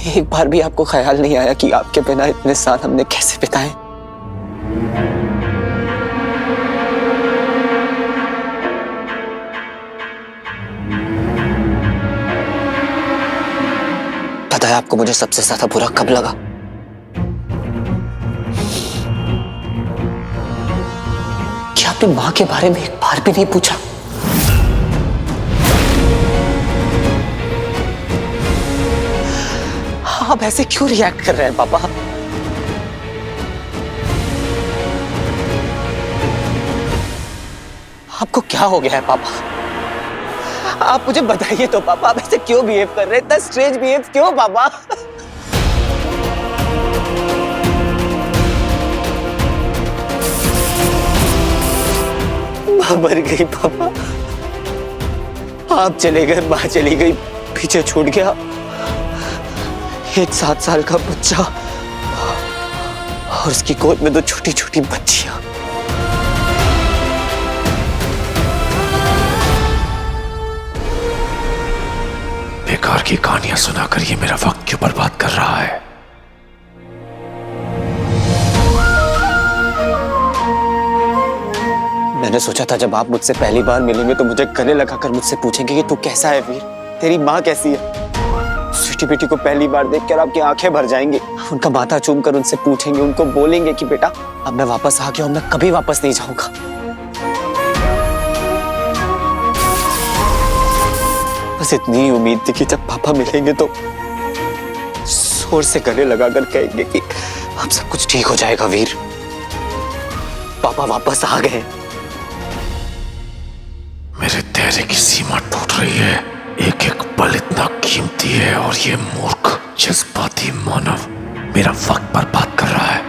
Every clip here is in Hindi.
एक बार भी आपको ख्याल नहीं आया कि आपके बिना इतने साल हमने कैसे बिताए? पता है आपको मुझे सबसे ज्यादा बुरा कब लगा? कि आपने मां के बारे में एक बार भी नहीं पूछा। आप ऐसे क्यों रिएक्ट कर रहे हैं पापा? आपको क्या हो गया है पापा? आप मुझे बताइए तो पापा, आप ऐसे क्यों बिहेव कर रहे हैं? इतना स्ट्रेंज बिहेव क्यों पापा? मां मर गई पापा, आप चले गए, मां चली गई, पीछे छूट गया एक 7 साल का बच्चा और उसकी गोद में 2 छोटी छोटी बच्चियां। बेकार की कहानियां सुनाकर ये मेरा वक्त क्यों बर्बाद कर रहा है? मैंने सोचा था जब आप मुझसे पहली बार मिलेंगे तो मुझे गले लगाकर मुझसे पूछेंगे कि तू कैसा है वीर, तेरी माँ कैसी है। स्वीटी बेटी को पहली बार देखकर आपकी आंखें भर जाएंगी, उनका माथा चूमकर उनसे पूछेंगे, उनको बोलेंगे कि बेटा अब मैं वापस आ गया हूं, मैं कभी वापस नहीं जाऊंगा। बस इतनी उम्मीद थी कि जब पापा मिलेंगे तो जोर से गले लगाकर कहेंगे कि अब सब कुछ ठीक हो जाएगा वीर, पापा वापस आ गए। मेरे धैर्य की सीमा टूट रही है। एक एक पल इतना कीमती है और ये मूर्ख जज्बाती मानव मेरा वक्त बर्बाद कर रहा है।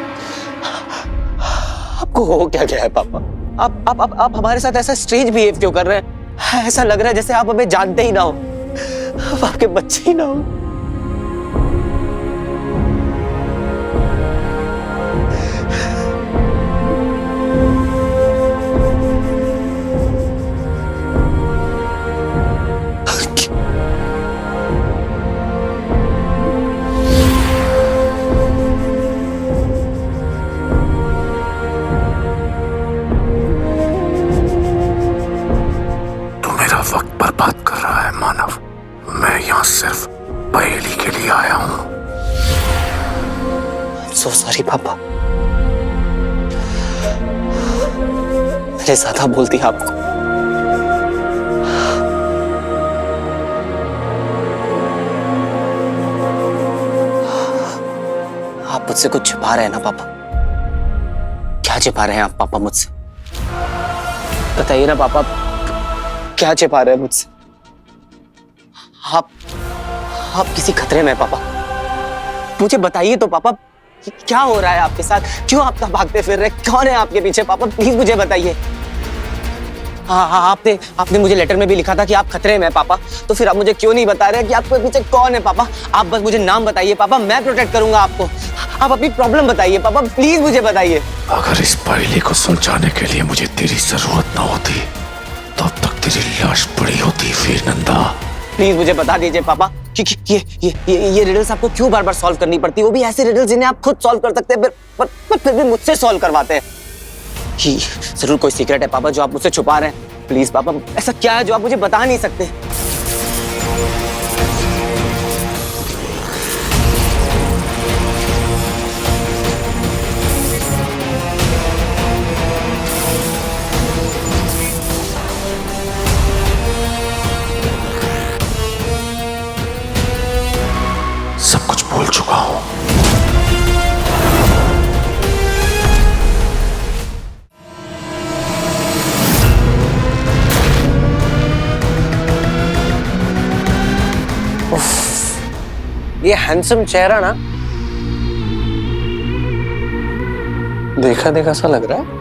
आपको हो क्या गया है पापा? आप हमारे साथ ऐसा स्ट्रेंज बिहेव क्यों कर रहे हैं? ऐसा लग रहा है जैसे आप हमें जानते ही ना हो, आप आपके बच्चे ही ना हो। वक्त बर्बाद कर रहा है मानव। मैं यहाँ सिर्फ पहेली के लिए आया हूँ। सो सॉरी पापा, मैंने ज्यादा बोल दिया आपको। आप मुझसे कुछ छिपा रहे हैं ना पापा? क्या छिपा रहे हैं आप पापा मुझसे? बताइए ना पापा, क्या छिपा रहे हैं मुझसे? आप किसी खतरे में पापा? मुझे बताइए तो पापा, क्या हो रहा है आपके साथ? क्यों आप भागते फिर रहे? कौन है आपके पीछे पापा? प्लीज मुझे बताइए। हाँ, आपने मुझे लेटर में भी लिखा था कि आप खतरे में हैं पापा, तो फिर आप मुझे क्यों नहीं बता रहे कि आपके पीछे कौन है पापा? आप बस मुझे नाम बताइए पापा, मैं प्रोटेक्ट करूंगा आपको। आप अपनी प्रॉब्लम बताइए पापा, प्लीज मुझे बताइए। अगर इस पहेली को सुलझाने के लिए मुझे तेरी जरूरत ना होती तो अब तक तेरी लाश पड़ी होती वीर नंदा। प्लीज मुझे बता दीजिए पापा कि ये रिडल्स आपको क्यों बार बार सॉल्व करनी पड़ती है? वो भी ऐसे रिडल्स जिन्हें आप खुद सॉल्व कर सकते हैं, पर फिर भी मुझसे सॉल्व करवाते हैं। कि जरूर कोई सीक्रेट है पापा जो आप मुझसे छुपा रहे हैं। प्लीज पापा, ऐसा क्या है जो आप मुझे बता नहीं सकते? सब कुछ भूल चुका हूं। ये हैंडसम चेहरा ना देखा देखा सा लग रहा है।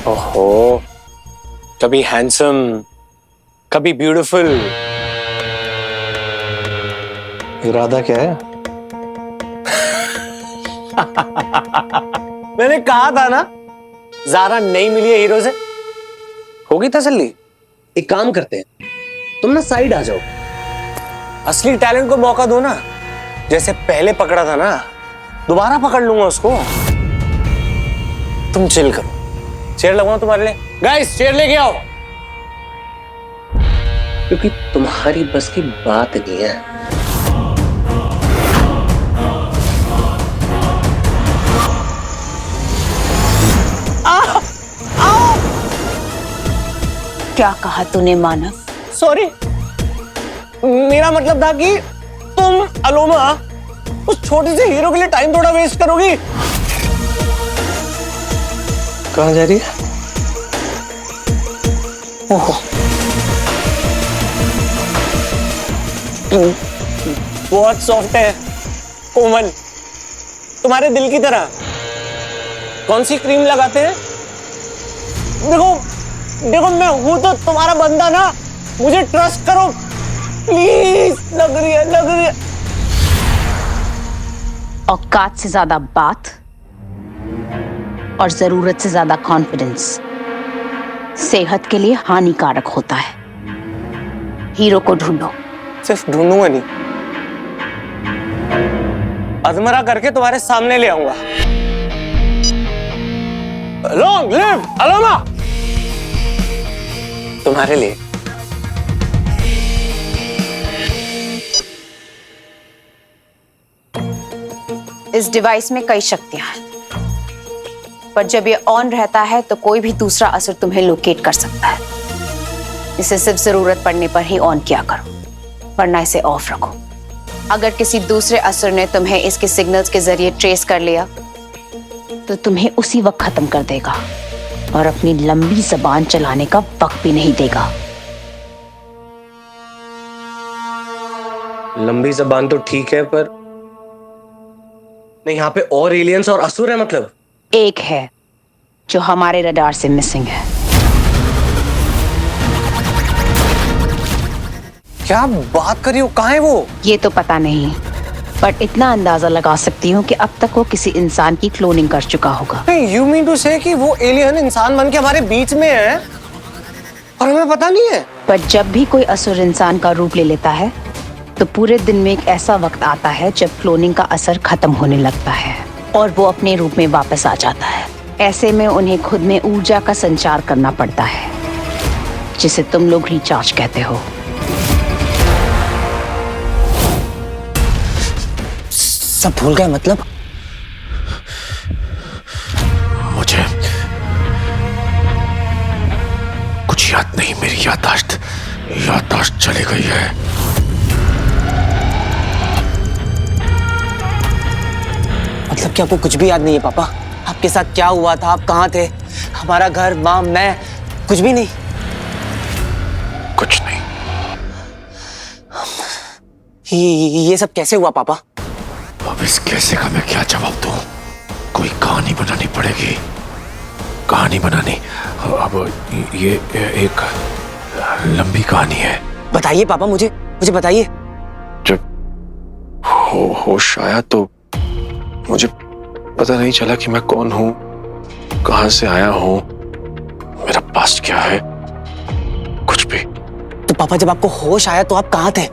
ओहो, कभी हैंडसम, कभी ब्यूटीफुल, इरादा क्या है? मैंने कहा था ना, ज़ारा नहीं मिली है हीरो से। होगी तसल्ली। एक काम करते हैं, तुम ना साइड आ जाओ। असली टैलेंट को मौका दो ना, जैसे पहले पकड़ा था ना, दोबारा पकड़ लूंगा उसको। तुम चिल करो, चेयर लगवाऊं तुम्हारे लिए? गाइस चेयर लेके आओ। क्योंकि तुम्हारी बस की बात नहीं है। क्या कहा तूने मानव? सॉरी, मेरा मतलब था कि तुम अलोमा उस छोटे से हीरो के लिए टाइम थोड़ा वेस्ट करोगी। कहाँ जा रही है? ओहो, बहुत सॉफ्ट है, कोमल, तुम्हारे दिल की तरह। कौन सी क्रीम लगाते हैं? देखो देखो, मैं हूं तो तुम्हारा बंदा ना, मुझे ट्रस्ट करो प्लीज। लग रही है। औकात से ज्यादा बात और जरूरत से ज्यादा कॉन्फिडेंस सेहत के लिए हानिकारक होता है। हीरो को ढूंढो। सिर्फ ढूंढूंगा नहीं, अधमरा करके तुम्हारे सामने ले आऊंगा। लॉन्ग लिव अलोमा, तुम्हारे लिए। इस डिवाइस में कई शक्तियां हैं, पर जब ये ऑन रहता है तो कोई भी दूसरा असर तुम्हें लोकेट कर सकता है। इसे सिर्फ जरूरत पड़ने पर ही ऑन किया करो, वरना इसे ऑफ रखो। अगर किसी दूसरे असर ने तुम्हें इसके सिग्नल्स के जरिए ट्रेस कर लिया तो तुम्हें उसी वक्त खत्म कर देगा और अपनी लंबी जबान चलाने का वक्त भी नहीं देगा। लंबी जबान तो ठीक है, पर नहीं, यहाँ पे और एलियंस और असुर है। मतलब एक है जो हमारे रडार से मिसिंग है। क्या बात कर रही हो? कहाँ है वो? ये तो पता नहीं, बट इतना अंदाजा लगा सकती हूँ कि अब तक वो किसी इंसान की क्लोनिंग कर चुका होगा। यू मीन टू से कि वो एलियन इंसान बन के हमारे बीच में है और हमें पता नहीं है? पर जब भी कोई असुर इंसान का रूप ले लेता है तो पूरे दिन में एक ऐसा वक्त आता है जब क्लोनिंग का असर खत्म होने लगता है और वो अपने रूप में वापस आ जाता है। ऐसे में उन्हें खुद में ऊर्जा का संचार करना पड़ता है, जिसे तुम लोग रिचार्ज कहते हो। सब भूल गए मतलब? मुझे कुछ याद नहीं, मेरी याददाश्त चली गई है। मतलब कि आपको कुछ भी याद नहीं है पापा? आपके साथ क्या हुआ था, आप कहाँ थे, हमारा घर, माँ, मैं, कुछ भी नहीं? कुछ नहीं। ये सब कैसे हुआ पापा? अब इस कैसे का मैं क्या जवाब दूं? कोई कहानी बनानी पड़ेगी, कहानी बनानी। अब ये एक लंबी कहानी है। बताइए पापा, मुझे बताइए। जब होश आया तो मुझे पता नहीं चला कि मैं कौन हूं, कहां से आया हूं, मेरा पास्ट क्या है, कुछ भी। तो पापा जब आपको होश आया तो आप कहाँ थे?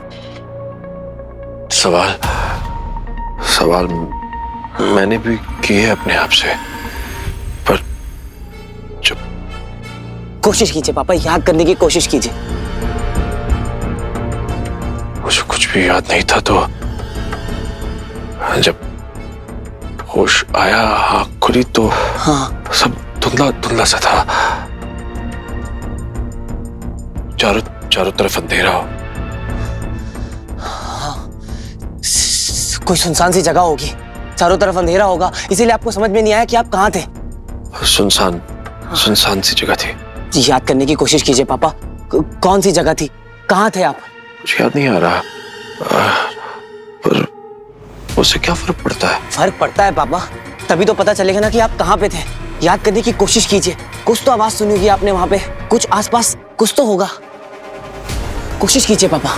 सवाल मैंने भी किए अपने आप से, पर जब कोशिश कीजिए पापा, याद करने की कोशिश कीजिए। मुझे कुछ भी याद नहीं था, तो जब होश आया, आँख खुली तो हाँ, सब धुंधला धुंधला सा था। चारों तरफ अंधेरा हो। कोई सुनसान सी जगह होगी, चारों तरफ अंधेरा होगा, इसीलिए आपको समझ में नहीं आया कि आप कहाँ थे। सुनसान सी जगह थी। याद करने की कोशिश कीजिए पापा, कौन सी जगह थी, कहाँ थे आप? मुझे याद नहीं आ रहा, पर उससे क्या फर्क पड़ता है? फर्क पड़ता है पापा, तभी तो पता चलेगा ना कि आप कहाँ पे थे। याद करने की कोशिश कीजिए, कुछ तो आवाज सुनी होगी आपने वहां पे, कुछ आसपास कुछ तो होगा। कोशिश कीजिए पापा।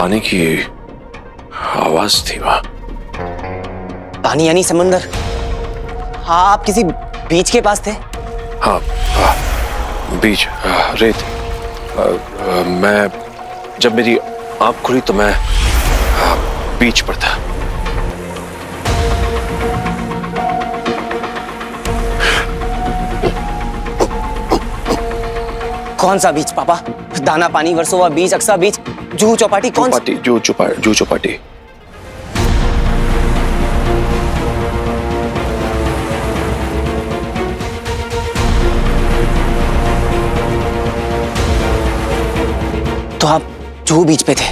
पानी की आवाज थी वहां। पानी यानी समंदर? हाँ, आप किसी बीच के पास थे? हाँ, बीच, रेत। मैं जब मेरी आंख खुली तो मैं बीच पर था। कौन सा बीच पापा? दाना पानी, वर्सोवा बीच, अक्सा बीच, जूहू चौपाटी, कौन सा? जूहू चौपाटी। तो आप जूहू बीच पे थे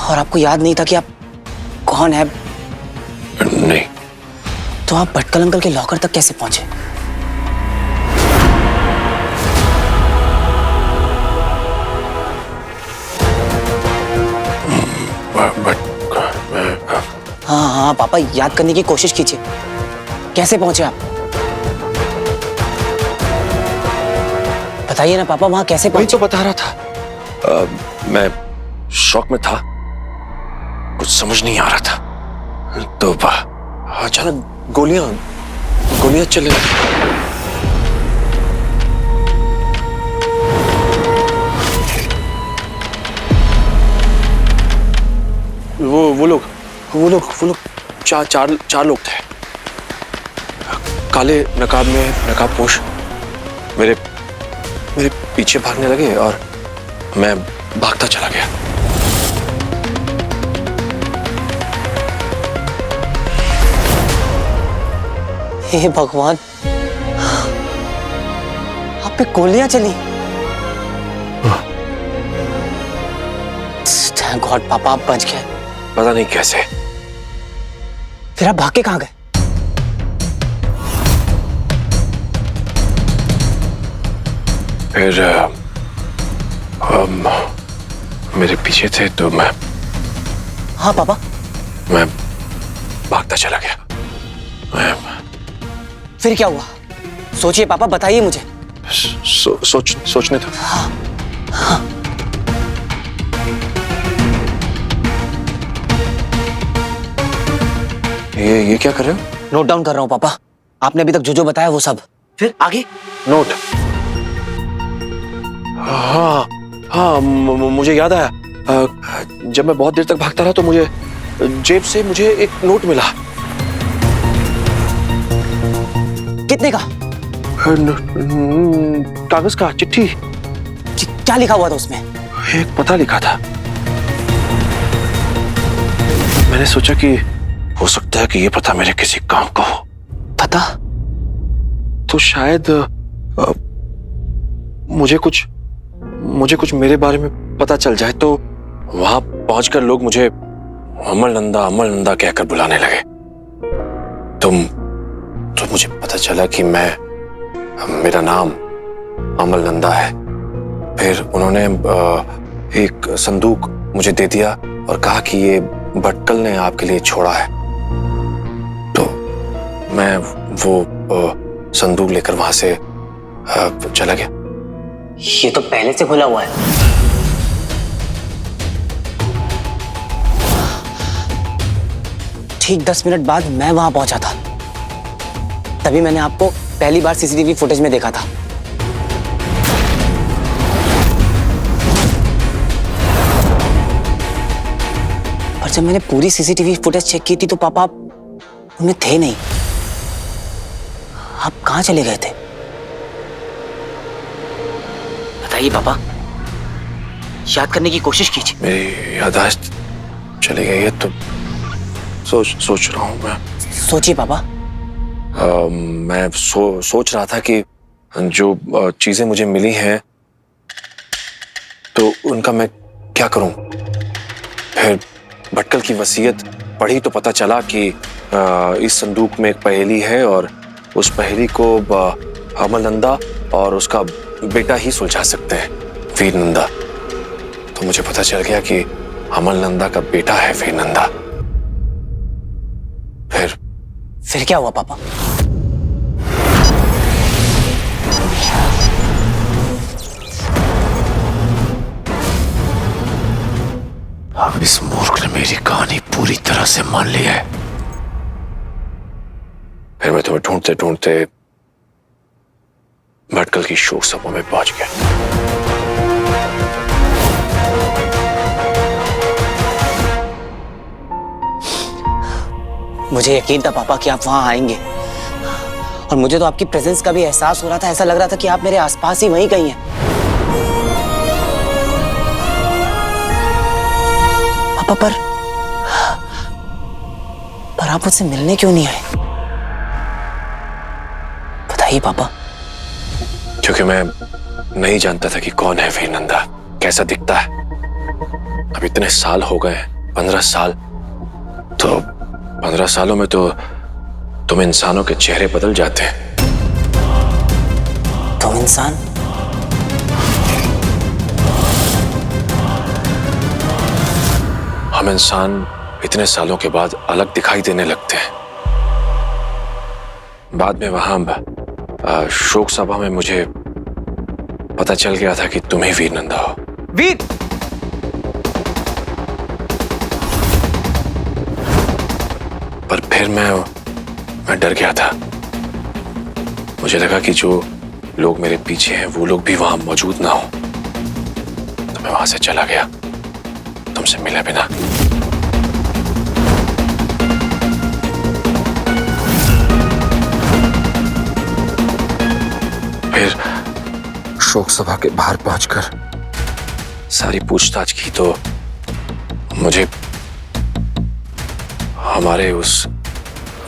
और आपको याद नहीं था कि आप कौन है? नहीं। तो आप भटकल अंकल के लॉकर तक कैसे पहुंचे? हाँ हाँ पापा, याद करने की कोशिश कीजिए। कैसे पहुंचे आप? बताइए ना पापा, वहां कैसे वही पहुंचे? तो बता रहा था। मैं शौक में था, कुछ समझ नहीं आ रहा था, तो अचानक गोलियां चलने लगी। वो लोग चार लोग थे, काले नकाब में नकाबपोश, मेरे पीछे भागने लगे और मैं भागता चला गया। हे भगवान, आप पे गोलियां चली? थैंक गॉड पापा, आप बच गए। पता नहीं कैसे। फिर आप भाग के कहां गए? फिर मेरे पीछे थे तो मैं हाँ पापा। भागता चला गया। फिर क्या हुआ? सोचिए पापा, बताइए मुझे। सोचने दो। ये क्या कर रहे हो? नोट डाउन कर रहा हूँ पापा, आपने अभी तक जो बताया वो सब। फिर आगे? नोट। हाँ, मुझे याद आया। जब मैं बहुत देर तक भागता रहा तो मुझे जेब से एक नोट मिला। कितने का? कागज का, चिट्ठी। क्या लिखा हुआ था उसमें? एक पता लिखा था। मैंने सोचा कि हो सकता है कि ये पता मेरे किसी काम का हो। पता? तो शायद मुझे कुछ मेरे बारे में पता चल जाए, तो वहां पहुंचकर लोग मुझे अमल नंदा कहकर बुलाने लगे। तो मुझे पता चला कि मेरा नाम अमल नंदा है। फिर उन्होंने एक संदूक मुझे दे दिया और कहा कि ये भटकल ने आपके लिए छोड़ा है। तो मैं वो संदूक लेकर वहां से चला गया। ये तो पहले से खुला हुआ है। ठीक 10 मिनट बाद मैं वहां पहुंचा था, तभी मैंने आपको पहली बार सीसीटीवी फुटेज में देखा था। पर जब मैंने पूरी सीसीटीवी फुटेज चेक की थी तो पापा आप उनमें थे नहीं। आप कहां चले गए थे? बताइए पापा, याद करने की कोशिश कीजिए। मेरी याददाश्त चली गई है, तो सोच रहा हूँ मैं। सोचिए पापा। मैं सोच रहा था कि जो चीजें मुझे मिली हैं तो उनका मैं क्या करूं। फिर भटकल की वसीयत पढ़ी तो पता चला कि इस संदूक में एक पहेली है और उस पहेली को अमल नंदा और उसका बेटा ही सुलझा सकते हैं, वीर नंदा। तो मुझे पता चल गया कि अमल नंदा का बेटा है वीर नंदा। फिर क्या हुआ पापा? पूरी तरह से मान लिया है। फिर मैं तुम्हें ढूंढते ढूंढते भटकल की शोक सभा में पहुंच गया। मुझे यकीन था पापा कि आप वहां आएंगे, और मुझे तो आपकी प्रेजेंस का भी एहसास हो रहा था। ऐसा लग रहा था कि आप मेरे आसपास ही वहीं कहीं हैं। पापा पर आप मुझसे मिलने क्यों नहीं आए? बताइए पापा। क्योंकि मैं नहीं जानता था कि कौन है वीर नंदा, कैसा दिखता है। अब इतने साल हो गए, 15 साल। तो 15 सालों में तो तुम इंसानों के चेहरे बदल जाते हैं। तुम इंसान? हम इंसान इतने सालों के बाद अलग दिखाई देने लगते हैं। बाद में वहां शोक सभा में मुझे पता चल गया था कि तुम ही वीर नंदा हो। वीर? पर फिर मैं डर गया था। मुझे लगा कि जो लोग मेरे पीछे हैं वो लोग भी वहां मौजूद ना हो, तो मैं वहां से चला गया तुमसे मिले बिना। फिर शोक सभा के बाहर पहुंचकर सारी पूछताछ की तो मुझे हमारे उस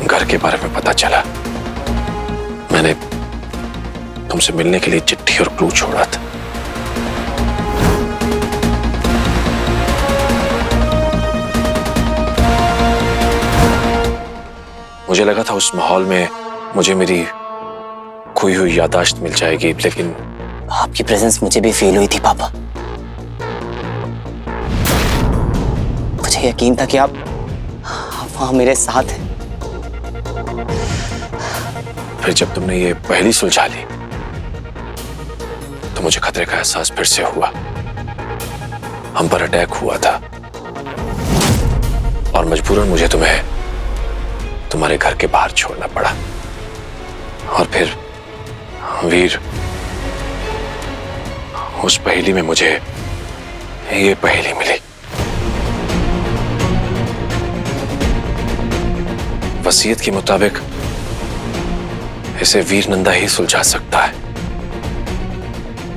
घर के बारे में पता चला। मैंने तुमसे मिलने के लिए चिट्ठी और क्लू छोड़ा था। मुझे लगा था उस माहौल में मुझे मेरी खोई हुई याददाश्त मिल जाएगी, लेकिन आपकी प्रेजेंस मुझे भी फील हुई थी पापा। मुझे यकीन था कि आप वहां मेरे साथ हैं। फिर जब तुमने ये पहली सुलझा ली तो मुझे खतरे का एहसास फिर से हुआ। हम पर अटैक हुआ था और मजबूरन मुझे तुम्हें तुम्हारे घर के बाहर छोड़ना पड़ा। और फिर वीर, उस पहेली में मुझे ये पहेली मिली। वसीयत के मुताबिक इसे वीर नंदा ही सुलझा सकता है,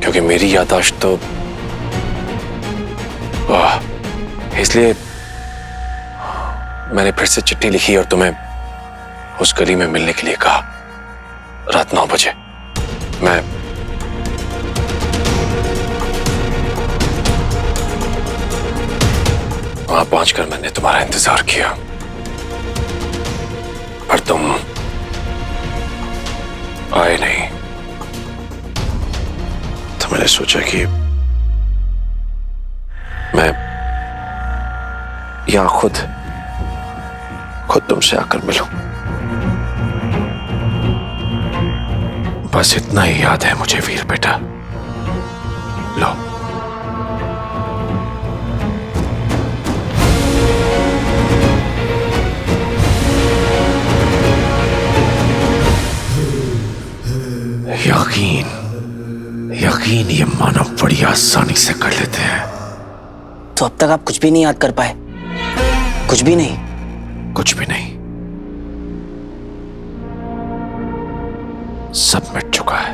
क्योंकि मेरी याददाश्त तो इसलिए मैंने फिर से चिट्ठी लिखी और तुम्हें उस गली में मिलने के लिए कहा। रात 9 बजे मैं वहां पहुंचकर मैंने तुम्हारा इंतजार किया, पर तुम आए नहीं। तो मैंने सोचा कि मैं यहां खुद तुमसे आकर मिलूं। बस इतना ही याद है मुझे वीर बेटा। लो, यकीन ये मानव बड़ी आसानी से कर लेते हैं। तो अब तक आप कुछ भी नहीं याद कर पाए? कुछ भी नहीं? कुछ भी नहीं, सब मिट चुका है।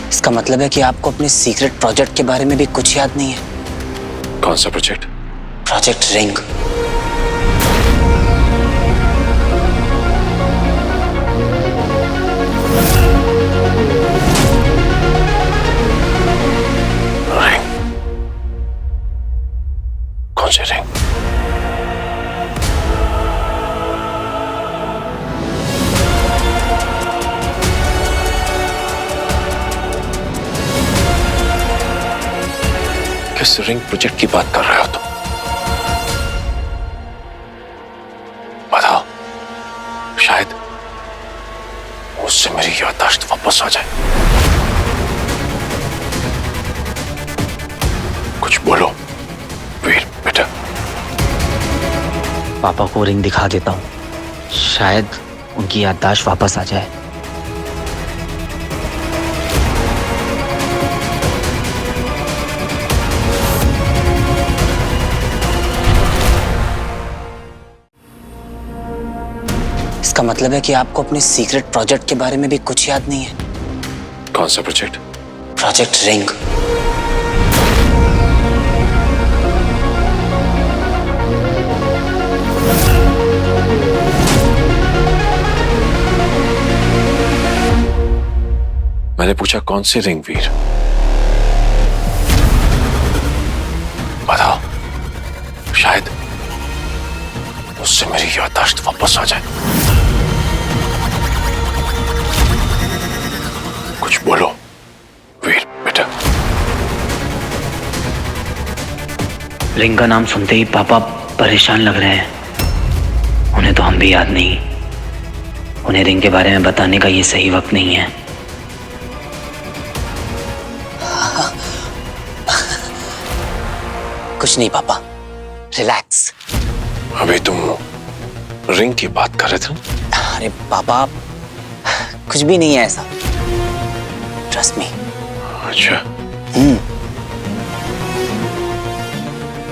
इसका मतलब है कि आपको अपने सीक्रेट प्रोजेक्ट के बारे में भी कुछ याद नहीं है? कौन सा प्रोजेक्ट? Project ring. रिंग? कौन सी रिंग? किस रिंग प्रोजेक्ट की बात कर रहे हो तुम? बताओ, शायद उससे मेरी याददाश्त वापस वापस आ जाए। कुछ बोलो वीर बेटा। पापा को रिंग दिखा देता हूँ, शायद उनकी याददाश्त वापस आ जाए। इसका मतलब है कि आपको अपने सीक्रेट प्रोजेक्ट के बारे में भी कुछ याद नहीं है। कौन सा प्रोजेक्ट? Project ring. मैंने पूछा कौन सी रिंग वीर? बताओ, शायद उससे मेरी याददाश्त वापस आ जाए। कुछ बोलो वीर बेटा। रिंग का नाम सुनते ही पापा परेशान लग रहे हैं। उन्हें तो हम भी याद नहीं। उन्हें रिंग के बारे में बताने का ये सही वक्त नहीं है। कुछ नहीं पापा, रिलैक्स। अभी तुम रिंग की बात कर रहे थे? अरे पापा, कुछ भी नहीं है ऐसा, ट्रस्ट मी। अच्छा,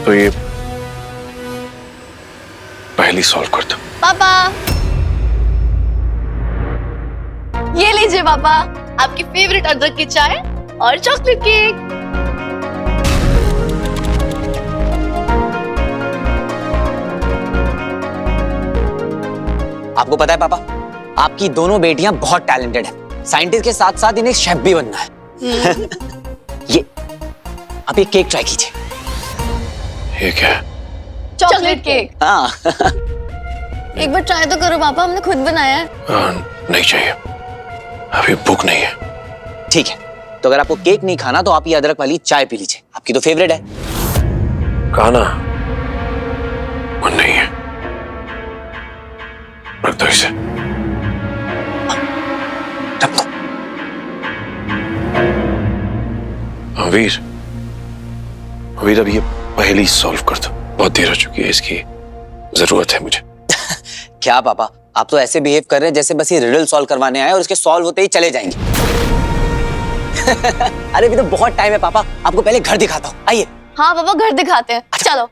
तो ये पहली सॉल्व कर दो। पापा, ये लीजिए पापा, आपकी फेवरेट अदरक की चाय और चॉकलेट केक। आपको पता है पापा, आपकी दोनों बेटियां बहुत टैलेंटेड हैं। साइंटिस्ट के साथ साथ इन्हें शेफ भी बनना है। ये आप ये केक ट्राई कीजिए। ये क्या है? Chocolate cake. हाँ। एक बार ट्राई तो करो पापा, हमने खुद बनाया है। नहीं चाहिए, अभी भूख नहीं है। ठीक है, तो अगर आपको केक नहीं खाना तो आप ये अदरक वाली चाय पी लीजिए, आपकी तो फेवरेट है। खाना मन नहीं है, रख दो इसे। रख दो। वीर, वीर अब ये पहली सॉल्व कर दो, बहुत देर हो चुकी है, इसकी जरूरत है मुझे। क्या पापा, आप तो ऐसे बिहेव कर रहे हैं जैसे बस ये रिडल सॉल्व करवाने आए और उसके सॉल्व होते ही चले जाएंगे। अरे अभी तो बहुत टाइम है पापा, आपको पहले घर दिखाता हूँ, आइए। हाँ पापा, घर दिखाते हैं, चलो।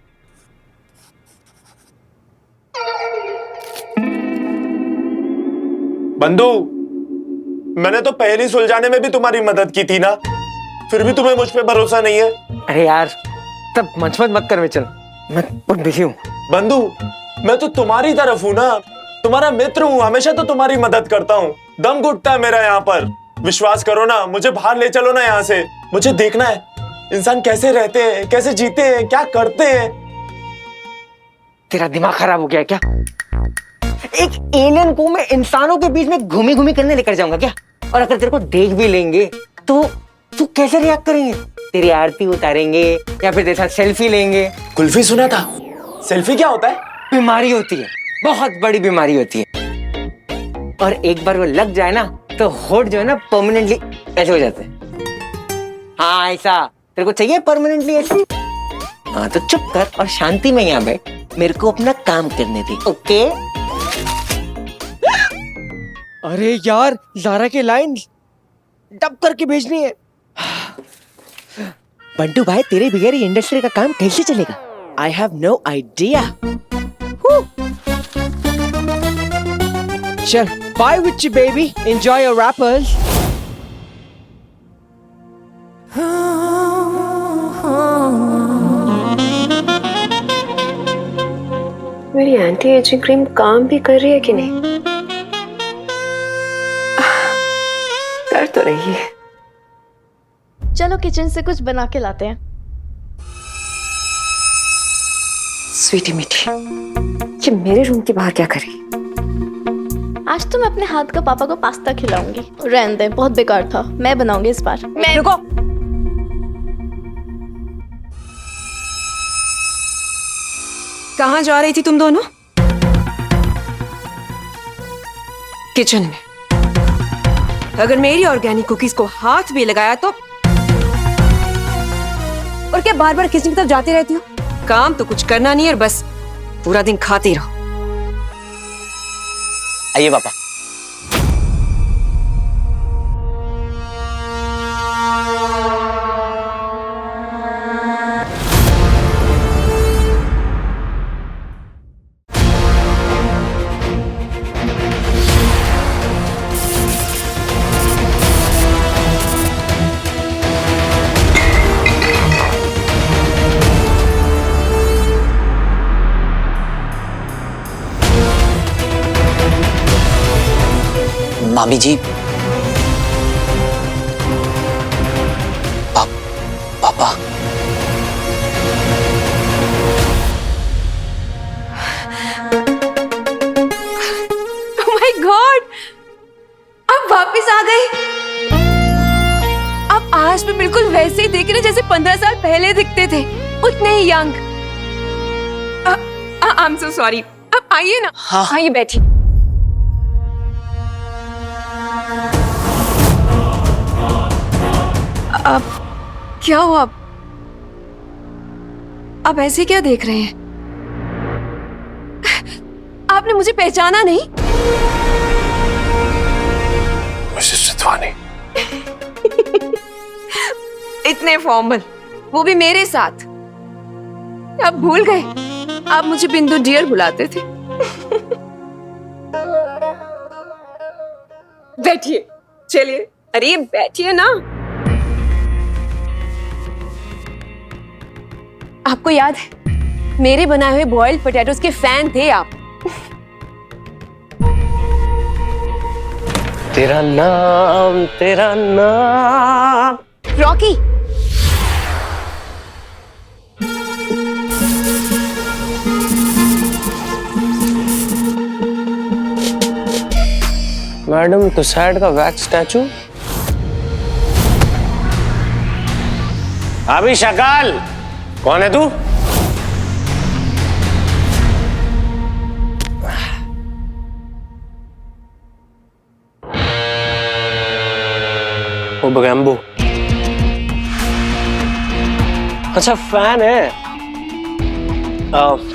बंधु, मैंने तो पहली सुलझाने में भी तुम्हारी मदद की थी ना, फिर भी तुम्हें मुझ पे भरोसा नहीं है। अरे यार, तब मंचमत मत कर विचल, मैं बहुत बिजी हूँ। बंधु, मैं तो तुम्हारी तरफ हूँ ना, तुम्हारा मित्र हूँ, हमेशा तो तुम्हारी मदद करता हूँ। दम घुटता है मेरा यहाँ पर, विश्वास करो ना, मुझे बाहर ले चलो ना यहाँ से। मुझे देखना है इंसान कैसे रहते हैं, कैसे जीते हैं, क्या करते हैं। तेरा दिमाग खराब हो गया है क्या? एक एलियन को मैं इंसानों के बीच में घूमी घूमी करने लेकर जाऊंगा क्या? और अगर तेरे को देख भी लेंगे तो तू कैसे रिएक्ट करेंगे? तेरी आरती उतारेंगे या फिर तेरे साथ सेल्फी लेंगे? कुल्फी सुना था, सेल्फी क्या होता है? बीमारी होती है, बहुत बड़ी बीमारी होती है, और एक बार वो लग जाए ना तो होठ जो है ना परमानेंटली ऐसे हो जाते हैं। हाँ ऐसा तेरे को चाहिए परमानेंटली ऐसे? हाँ तो चुप कर और शांति में यहाँ बैठ, मेरे को अपना काम करने दे, ओके? अरे यार, ज़ारा के लाइन डब करके भेजनी है। बंटू भाई, तेरे बगैर ये इंडस्ट्री का काम कैसे चलेगा? I have no idea. चल, bye with you baby. Enjoy your rappers. मेरी एंटी एजिंग क्रीम काम भी कर रही है कि नहीं? कर तो रही है। चलो किचन से कुछ बना के लाते हैं। स्वीटी मीठी, ये मेरे रूम के बाहर क्या करी? आज तो मैं अपने हाथ का पापा को पास्ता खिलाऊंगी। रहने दे, बहुत बेकार था, मैं बनाऊंगी इस बार। मैं रुको, कहाँ जा रही थी तुम दोनों? किचन में। अगर मेरी ऑर्गेनिक कुकीज को हाथ भी लगाया तो। और क्या बार बार किचन की तरफ जाती रहती हो? काम तो कुछ करना नहीं है और बस पूरा दिन खाती रहो। आइए पापा। मामी जी, पापा। Oh my God! आप वापस आ गए। आप आज भी बिल्कुल वैसे ही दिख रहे जैसे 15 साल पहले दिखते थे, उतने ही young. I am so sorry. आप आइए ना। हाँ। आइए बैठिए। अब क्या हुआ? आप ऐसे क्या देख रहे हैं? आपने मुझे पहचाना नहीं? मिसेस रितवानी। इतने फॉर्मल, वो भी मेरे साथ। आप भूल गए? आप मुझे बिंदु डियर बुलाते थे। बैठिए, चलिए। अरे बैठिए ना। आपको याद है, मेरे बनाए हुए बॉइल्ड पोटैटोज के फैन थे आप। तेरा नाम, तेरा नाम। रॉकी। मैडम तुसाइड का वैक्स स्टैचू। अभी शकाल, कौन है तू? ओ बगैम्बो। अच्छा फैन है।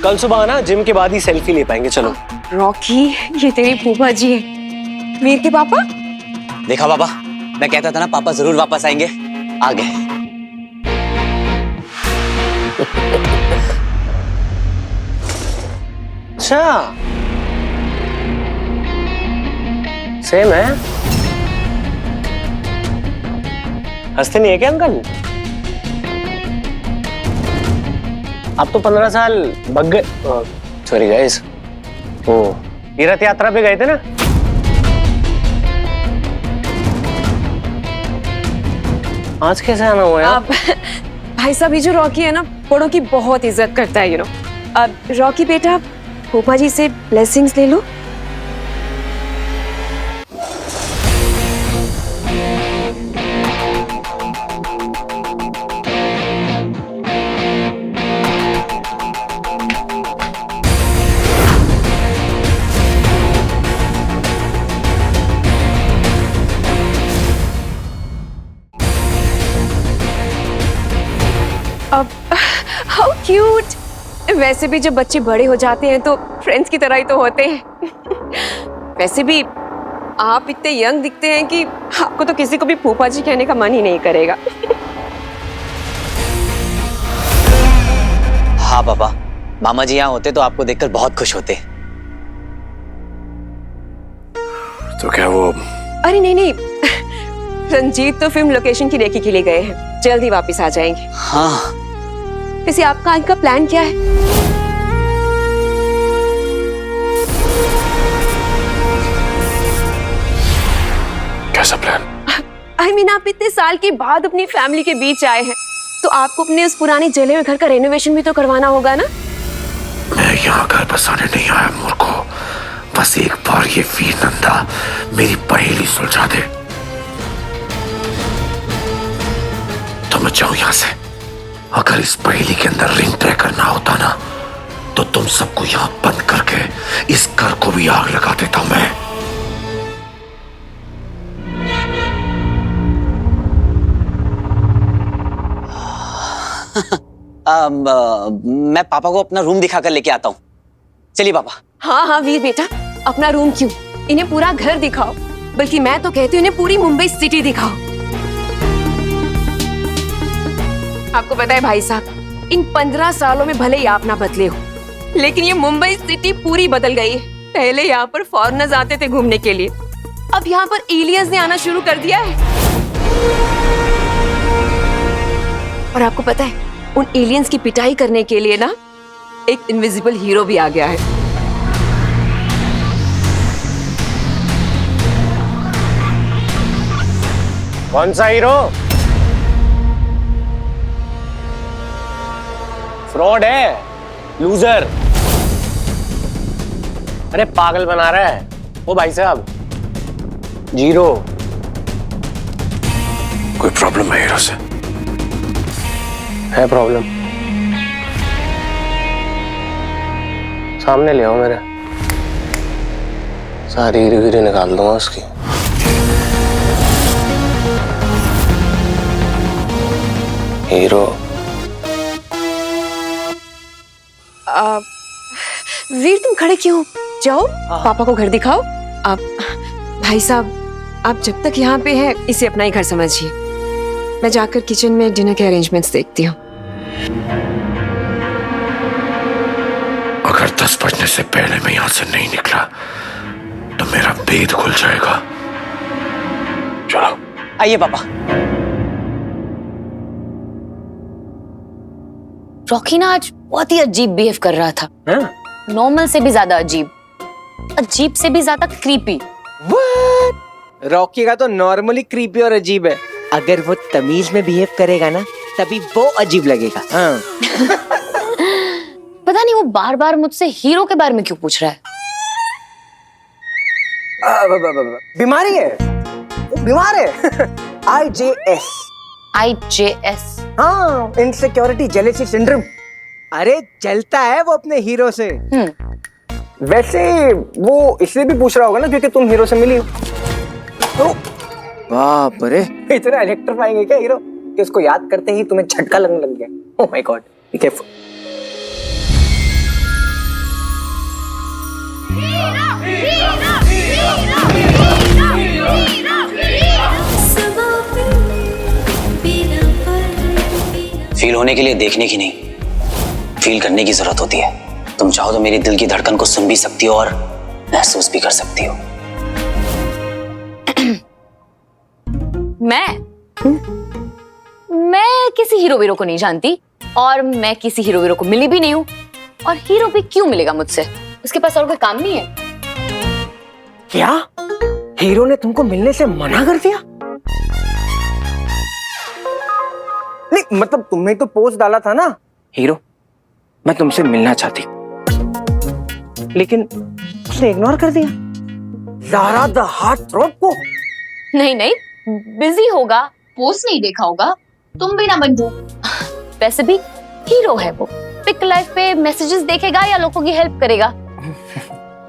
कल सुबह ना जिम के बाद ही सेल्फी ले पाएंगे। चलो। रॉकी, ये तेरी फूफा जी है, वीर के पापा। देखा पापा, मैं कहता था ना पापा जरूर वापस आएंगे। आ गए। अच्छा, सेम है। हंसते नहीं है क्या अंकल? आप तो 15 साल भग गए। सॉरी गाइस, वो तीर्थ यात्रा पे गए थे ना। आज कैसे आना हुआ है? अब भाई साहब, ये जो रॉकी है ना, बड़ों की बहुत इज्जत करता है, अब रॉकी बेटा, फूफा जी से ब्लेसिंग्स ले लो। अब हाउ क्यूट। वैसे भी जब बच्चे बड़े हो जाते हैं तो फ्रेंड्स की तरह ही तो होते हैं। वैसे भी आप इतने यंग दिखते हैं कि आपको तो किसी को भी फूफा जी कहने का मन ही नहीं करेगा। हाँ पापा, मामा जी यहाँ होते तो आपको देखकर बहुत खुश होते। तो क्या वो? अरे नहीं नहीं, रंजीत तो फिल्म लोकेशन की रेकी के लिए गए हैं, जल्दी वापस आ जाएंगे। हाँ। वैसे आपका आज का प्लान क्या है? कैसा प्लान? आई मीन, आप इतने साल के बाद अपनी फैमिली के बीच आए हैं, तो आपको अपने उस पुराने जले हुए घर का रेनोवेशन भी तो करवाना होगा ना? मैं यहाँ घर बसाने नहीं आया मूर्खो। बस एक बार ये वीर नंदा मेरी पहेली सुलझा दे तो मैं जाऊं यहाँ से। अगर इस पहेली के अंदर रिंग तय करना होता ना, तो तुम सबको यहाँ बंद करके इस घर को भी आग लगा देता मैं। मैं पापा को अपना रूम दिखा कर लेके आता हूँ। चलिए पापा। हाँ हाँ वीर बेटा, अपना रूम क्यों, इन्हें पूरा घर दिखाओ, बल्कि मैं तो कहती हूँ इन्हें पूरी मुंबई सिटी दिखाओ। आपको पता है भाई साहब, इन 15 सालों में भले ही आप ना बदले हो, लेकिन ये मुंबई सिटी पूरी बदल गई है। पहले यहाँ पर फॉरेनर्स आते थे घूमने के लिए, अब यहाँ पर एलियंस ने आना शुरू कर दिया है। और आपको पता है, उन एलियंस की पिटाई करने के लिए ना एक इनविजिबल हीरो भी आ गया है। कौन सा हीरो? फ्रॉड है, लूजर। अरे पागल बना रहा है वो भाई साहब, जीरो। कोई प्रॉब्लम है हीरो से? है प्रॉब्लम, सामने ले आओ मेरे, सारी हीरोगिरी निकाल दूंगा उसकी। हीरो। वीर तुम खड़े क्यों हो? जाओ पापा को घर दिखाओ। आप भाई साहब, आप जब तक यहाँ पे हैं इसे अपना ही घर समझिए। मैं जाकर किचन में डिनर के अरेंजमेंट्स देखती हूँ। अगर 10 बजने से पहले मैं यहां से नहीं निकला तो मेरा भेद खुल जाएगा। चलो। आइए पापा। रॉकी ना आज बहुत ही अजीब बिहेव कर रहा था। नॉर्मल से भी ज्यादा अजीब, अजीब से भी ज्यादा क्रीपी। रॉकी का तो नॉर्मली क्रीपी और अजीब है, अगर वो तमीज में बिहेव करेगा ना तभी वो अजीब लगेगा। हाँ। पता नहीं वो बार बार मुझसे हीरो के बारे में क्यों पूछ रहा है। बीमारी है, वो बीमार है। IJS। IJS? हाँ, इनसिक्योरिटी जेलेसी सिंड्रोम। अरे जलता है वो अपने हीरो से। वैसे वो इसलिए भी पूछ रहा होगा ना क्योंकि तुम हीरो से मिली हो। तो बाप रे, इतना इलेक्ट्रीफाइंग है क्या हीरो कि उसको याद करते ही तुम्हें झटका लगने लग गया। Oh my God, be careful. Feel होने के लिए देखने की नहीं, फील करने की जरूरत होती है। तुम चाहो तो मेरी दिल की धड़कन को सुन भी सकती हो और महसूस भी कर सकती हो। मैं किसी हीरो वीरो को नहीं जानती और मैं किसी हीरो वीरो को मिली भी नहीं हूँ। और हीरो भी क्यों मिलेगा मुझसे, उसके पास और कोई काम नहीं है। क्या हीरो ने तुमको मिलने से मना कर दिया? नहीं मतलब तुमने तो पोस्ट डाला था ना, हीरो मैं तुमसे मिलना चाहती, लेकिन उसने इग्नोर कर दिया। ज़ारा द हार्ट थ्रोट को। नहीं नहीं, बिजी होगा, पोस्ट नहीं देखा होगा। तुम भी ना बन जाओ। वैसे भी हीरो है वो, पिक लाइफ पे मैसेजेस देखेगा या लोगों की हेल्प करेगा।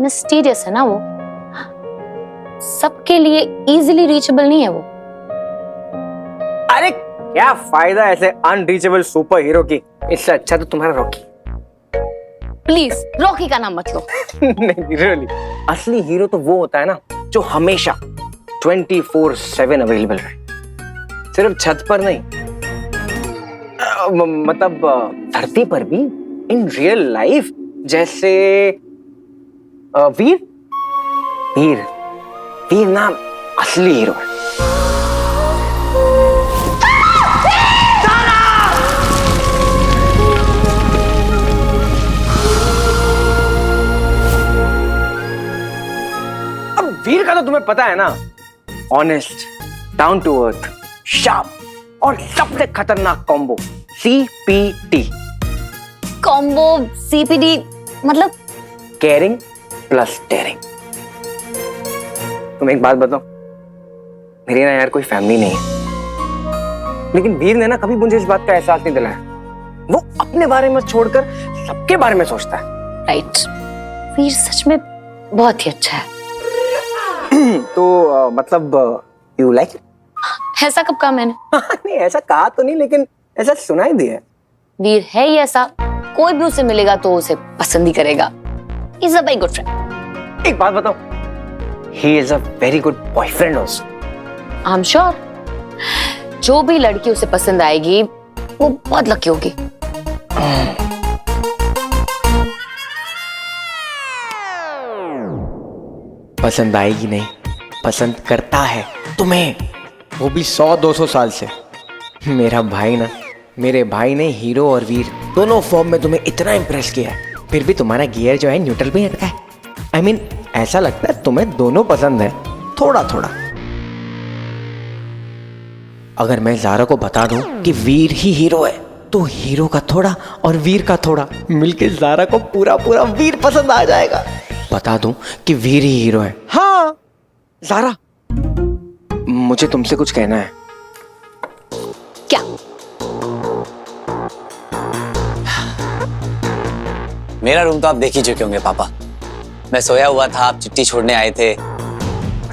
मिस्टीरियस है ना वो, सबके लिए इजीली रीचेबल नहीं है वो। अरे क्या फायदा ऐसे अनरीचेबल सुपर हीरो की, इससे अच्छा तो तुम्हारा रॉकी। प्लीज रॉकी का नाम मत लो। नहीं रियली, असली हीरो तो वो होता है ना जो हमेशा 24/7 अवेलेबल रहे, सिर्फ छत पर नहीं, मतलब धरती पर भी, इन रियल लाइफ। जैसे वीर वीर वीर नाम असली हीरो है। वीर का तो तुम्हें पता है ना, honest, down to earth, sharp और सबसे खतरनाक कॉम्बो CPT। कॉम्बो CPD मतलब? Caring plus daring. तुम एक बात बताओ, मेरी ना यार कोई फैमिली नहीं है, लेकिन वीर ने ना कभी मुझे इस बात का एहसास नहीं दिलाया। वो अपने बारे में छोड़कर सबके बारे में सोचता है। राइट, वीर सच में बहुत ही अच्छा है। तो मतलब यू लाइक? ऐसा कब कहा मैंने? नहीं ऐसा कहा तो नहीं, लेकिन ऐसा सुनाई दिया। वीर है ही ऐसा, कोई भी उसे मिलेगा तो उसे पसंद ही करेगा। He's a very good friend. एक बात बताओ, he is a very good boyfriend also. I'm sure. जो भी लड़की उसे पसंद आएगी वो बहुत लकी होगी। पसंद आएगी नहीं, पसंद करता है तुम्हें, वो भी 100-200 साल से। मेरा भाई ना, मेरे भाई ने हीरो और वीर दोनों फॉर्म में तुम्हें इतना इम्प्रेस किया है, फिर भी तुम्हारा गियर जो है न्यूट्रल पे अटका है। I mean, ऐसा लगता है तुम्हें दोनों पसंद है, थोड़ा थोड़ा। अगर मैं ज़ारा को बता दूं कि वीर ही हीरो है, तो हीरो का थोड़ा और वीर का थोड़ा मिलके ज़ारा को पूरा पूरा वीर पसंद आ जाएगा। बता दूं कि वीर ही हीरो है। हाँ ज़ारा, मुझे तुमसे कुछ कहना है। क्या? मेरा रूम तो आप देख ही चुके होंगे पापा। मैं सोया हुआ था, आप चिट्ठी छोड़ने आए थे,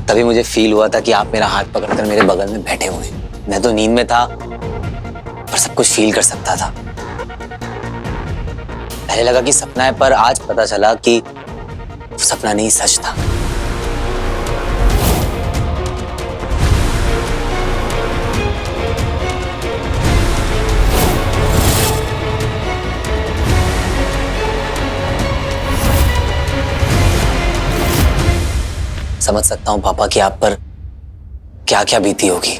तभी मुझे फील हुआ था कि आप मेरा हाथ पकड़कर मेरे बगल में बैठे हुए हैं। मैं तो नींद में था पर सब कुछ फील कर सकता था। पहले लगा कि सपना है, पर आज पता चला कि वो सपना नहीं, सच था। समझ सकता हूं पापा कि आप पर क्या क्या बीती होगी,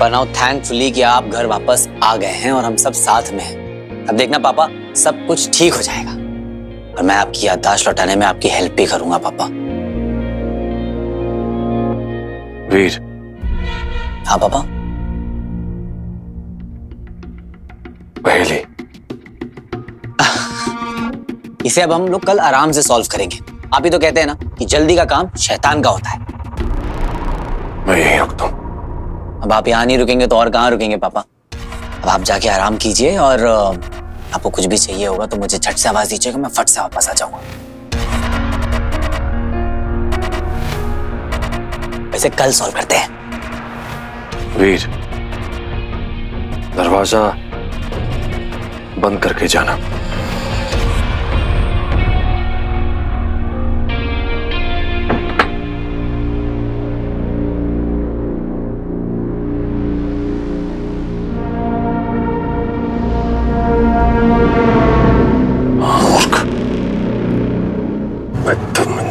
पर नाउ थैंकफुली कि आप घर वापस आ गए हैं और हम सब साथ में हैं। अब देखना पापा, सब कुछ ठीक हो जाएगा और मैं आपकी याददाश्त लौटाने में आपकी हेल्प भी करूंगा पापा। वीर, हाँ पापा। पहले इसे अब हम लोग कल आराम से सॉल्व करेंगे। आप ही तो कहते हैं ना कि जल्दी का काम शैतान का होता है। मैं यहीं रुकता हूं। अब आप यहाँ नहीं रुकेंगे तो और कहाँ रुकेंगे पापा। अब आप जाके आराम कीजिए और आपको कुछ भी चाहिए होगा तो मुझे झट से आवाज दीजिएगा, मैं फट से वापस आ जाऊंगा। वैसे कल सॉल्व करते हैं। वीर, दरवाजा बंद करके जाना।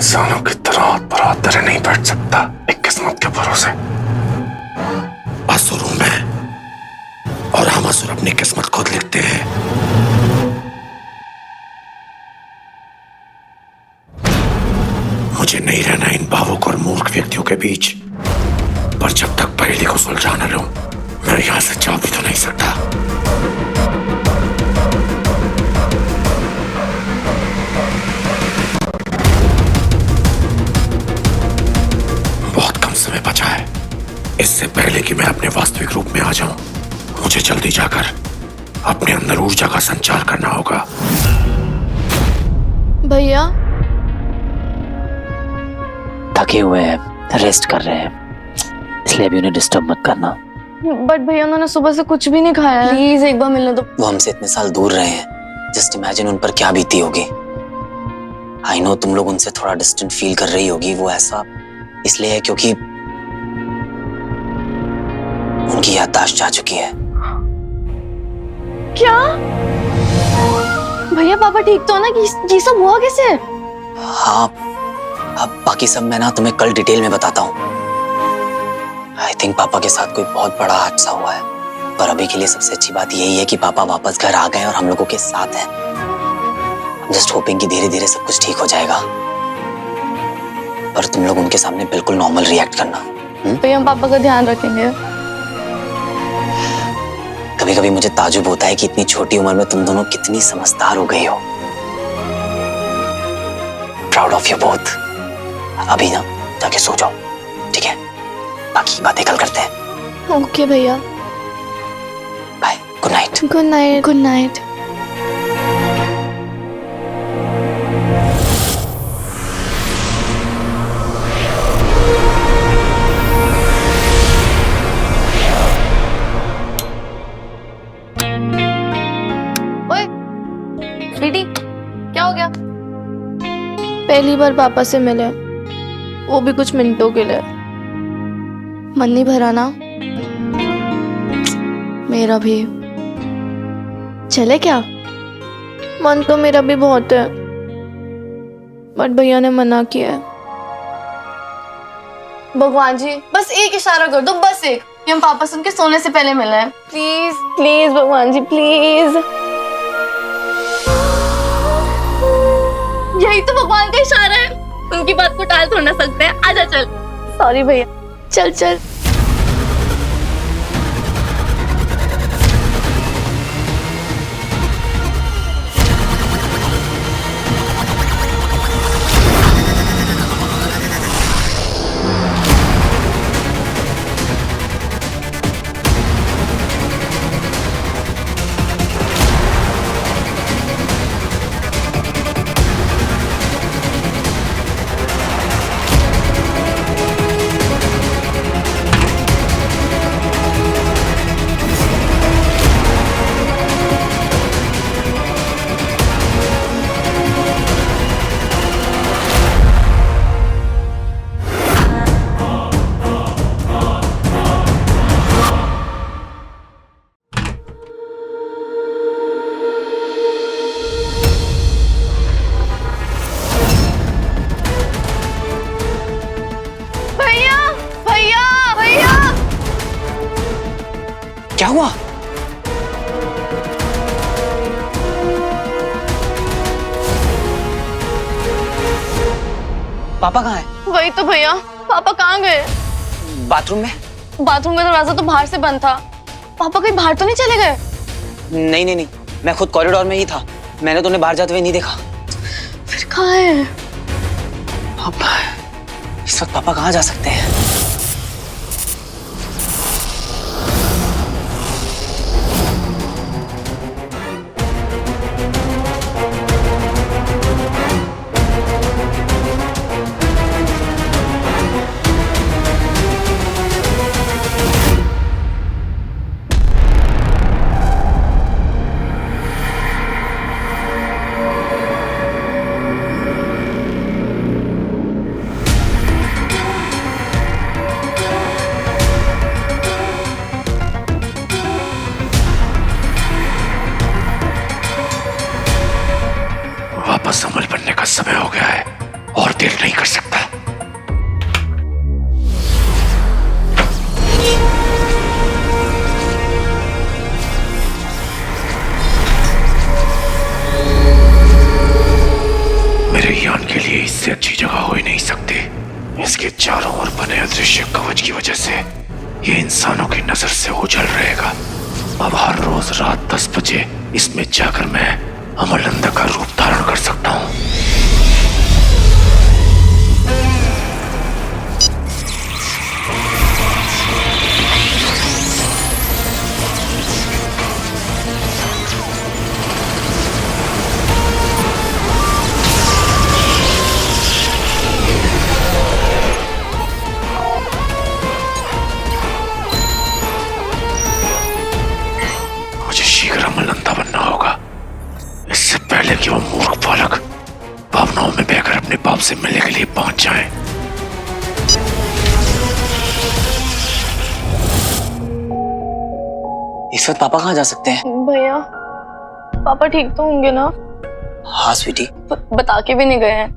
इंसानों की तरह हाथ पर हाथ धरे नहीं बैठ सकता एक किस्मत के भरोसे। असुर हूं मैं और हम असुर अपनी किस्मत खुद लिखते हैं। मुझे नहीं रहना इन भावुक और मूर्ख व्यक्तियों के बीच, पर जब तक पहेली को सुलझा न लूं, मैं यहां से जा भी तो नहीं सकता। समय बचा है, इससे पहले कि मैं अपने वास्तविक रूप में आ जाऊं, मुझे जल्दी जाकर अपने अंदर ऊर्जा का संचार करना होगा। भैया थके हुए हैं, रेस्ट कर रहे हैं, इसलिए अभी उन्हें डिस्टर्ब मत करना। बट भैया उन्होंने सुबह से कुछ भी नहीं खाया है, प्लीज एक बार मिलने दो। वो हमसे इतने साल दूर रहे हैं, जस्ट इमेजिन उन पर क्या बीती होगी। आई नो तुम लोग उनसे थोड़ा डिस्टेंट फील कर रही होगी, वो ऐसा इसलिए है क्योंकि उनकी याददाश्त जा चुकी है। क्या भैया, पापा ठीक तो है ना? ये सब हुआ कैसे? हाँ, अब बाकी सब मैं ना तुम्हें कल डिटेल में बताता हूँ। आई थिंक पापा के साथ कोई बहुत बड़ा हादसा हुआ है, पर अभी के लिए सबसे अच्छी बात यही है कि पापा वापस घर आ गए और हम लोगों के साथ हैं। जस्ट होपिंग कि धीरे धीरे सब कुछ ठीक हो जाएगा, पर तुम लोग उनके सामने बिल्कुल नॉर्मल रिएक्ट करना। भैया हम पापा का ध्यान रखेंगे। कभी कभी मुझे ताजुब होता है कि इतनी छोटी उम्र में तुम दोनों कितनी समझदार हो गई हो। Proud of you both. अभी ना जाके सो जाओ, ठीक है? बाकी बातें कल करते हैं। ओके भैया, bye, good night. Good night. Good night. पहली बार पापा से मिले, वो भी कुछ मिनटों के लिए। मन नहीं भरा ना? मेरा भी। चले क्या? मन तो मेरा भी बहुत है, बट भैया ने मना किया है। भगवान जी बस एक इशारा कर दो, बस एक, कि हम पापा से उनके सोने से पहले मिले हैं। प्लीज प्लीज भगवान जी प्लीज। यही तो भगवान का इशारा है, उनकी बात को टाल थोड़ा ना सकते हैं। आजा चल। सॉरी भैया, चल चल। क्या हुआ? पापा कहाँ है? वही तो भैया, पापा कहाँ गए? बाथरूम में। बाथरूम का दरवाजा तो बाहर से बंद था। पापा कहीं बाहर तो नहीं चले गए? नहीं नहीं नहीं, मैं खुद कॉरिडोर में ही था, मैंने तो उन्हें बाहर जाते हुए नहीं देखा। फिर कहाँ है? पापा, इस वक्त पापा कहाँ जा सकते हैं? वापस अमल बनने का समय हो गया है और देर नहीं कर सकता। मेरे यान के लिए इससे अच्छी जगह हो ही नहीं सकती। इसके चारों ओर बने अदृश्य कवच की वजह से ये इंसानों की नजर से ओझल रहेगा। अब हर रोज रात 10 बजे इसमें जाकर मैं अमरनंदा का रूप धारण कर सकता हूँ। मुझे शीघ्र अमरनंदा बनना होगा, इससे पहले कि वो मूर्ख बालक भावनाओं में बहकर अपने बाप से मिलने के लिए पहुंच जाए। इस वक्त पापा कहाँ जा सकते हैं? भैया, पापा ठीक तो होंगे ना? हाँ स्वीटी। बता के भी नहीं गए हैं।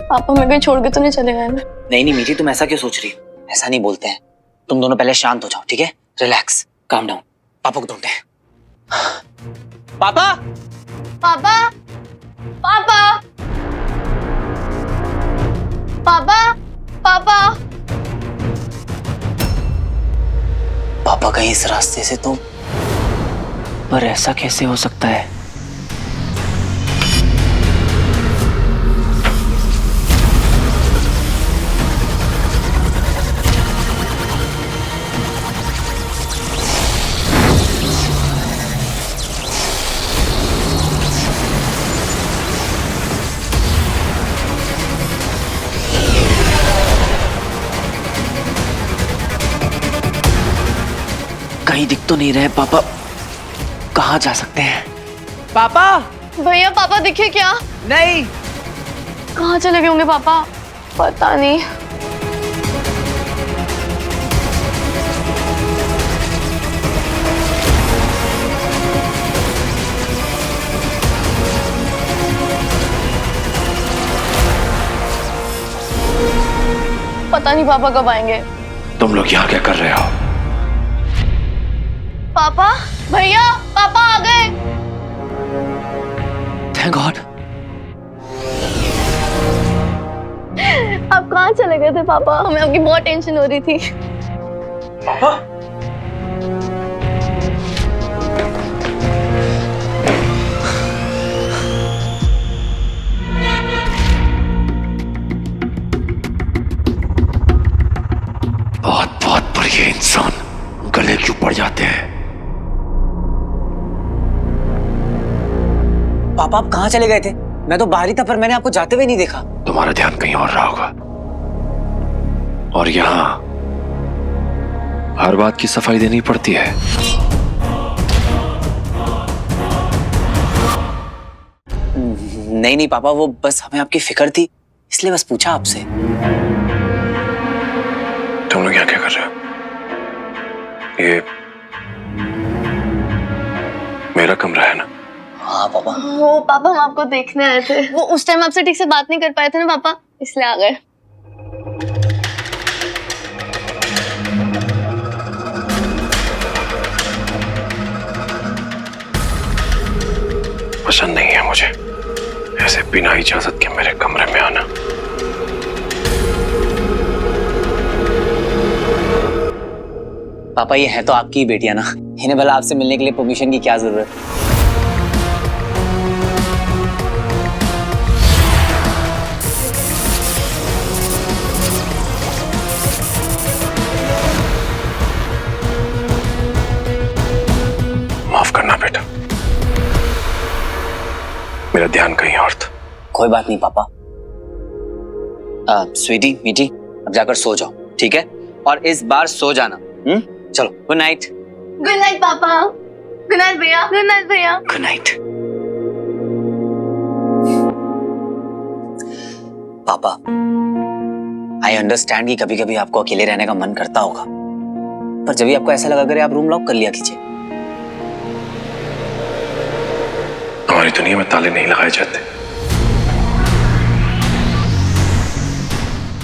पापा हमें कहीं छोड़ के तो नहीं चले गए ना? नहीं नहीं मीठी, तुम ऐसा क्यों सोच रही हो? ऐसा नहीं बोलते हैं। तुम दोनों पहले शांत हो जाओ, ठीक है? Relax, calm down. पापा को ढूंढते हैं। पापा, पापा, पापा, पापा, पापा। पापा कहीं इस रास्ते से तो, पर ऐसा कैसे हो सकता है? कहीं दिख तो नहीं रहे पापा, कहाँ जा सकते हैं? पापा! भैया पापा दिखे क्या? नहीं, कहाँ चले गए होंगे पापा? पता नहीं। पता नहीं पापा कब आएंगे। तुम लोग यहाँ क्या कर रहे हो? पापा, भैया, पापा आ गए। Thank God. आप कहाँ चले गए थे पापा? हमें आपकी बहुत टेंशन हो रही थी। पापा बहुत बहुत बढ़िया इंसान गले क्यों पड़ जाते हैं? पापा आप कहाँ चले गए थे? मैं तो बाहर ही था, पर मैंने आपको जाते हुए नहीं देखा। तुम्हारा ध्यान कहीं और रहा होगा। और यहाँ हर बात की सफाई देनी पड़ती है। नहीं नहीं पापा, वो बस हमें आपकी फिक्र थी, इसलिए बस पूछा आपसे। तुम लोग यहाँ क्या कर रहे हो? ये मेरा कमरा है ना? हाँ पापा। वो पापा हम आपको देखने आए थे। वो उस टाइम आपसे ठीक से बात नहीं कर पाए थे ना पापा, इसलिए आ गए। पसंद नहीं है मुझे ऐसे बिना इजाजत के मेरे कमरे में आना। पापा ये है तो आपकी ही बेटियां ना, इन्हें भला आपसे मिलने के लिए परमिशन की क्या जरूरत? माफ करना बेटा, मेरा ध्यान कहीं और था। कोई बात नहीं पापा। स्वीटी मीठी, अब जाकर सो जाओ, ठीक है? और इस बार सो जाना। चलो, गुड नाइट। गुड नाइट पापा। गुड नाइट भैया। गुड नाइट भैया। Good night. पापा, आई अंडरस्टैंड कि कभी कभी आपको अकेले रहने का मन करता होगा, पर जब भी आपको ऐसा लगा करे आप रूम लॉक कर लिया कीजिए। हमारी दुनिया में ताले नहीं लगाए जाते।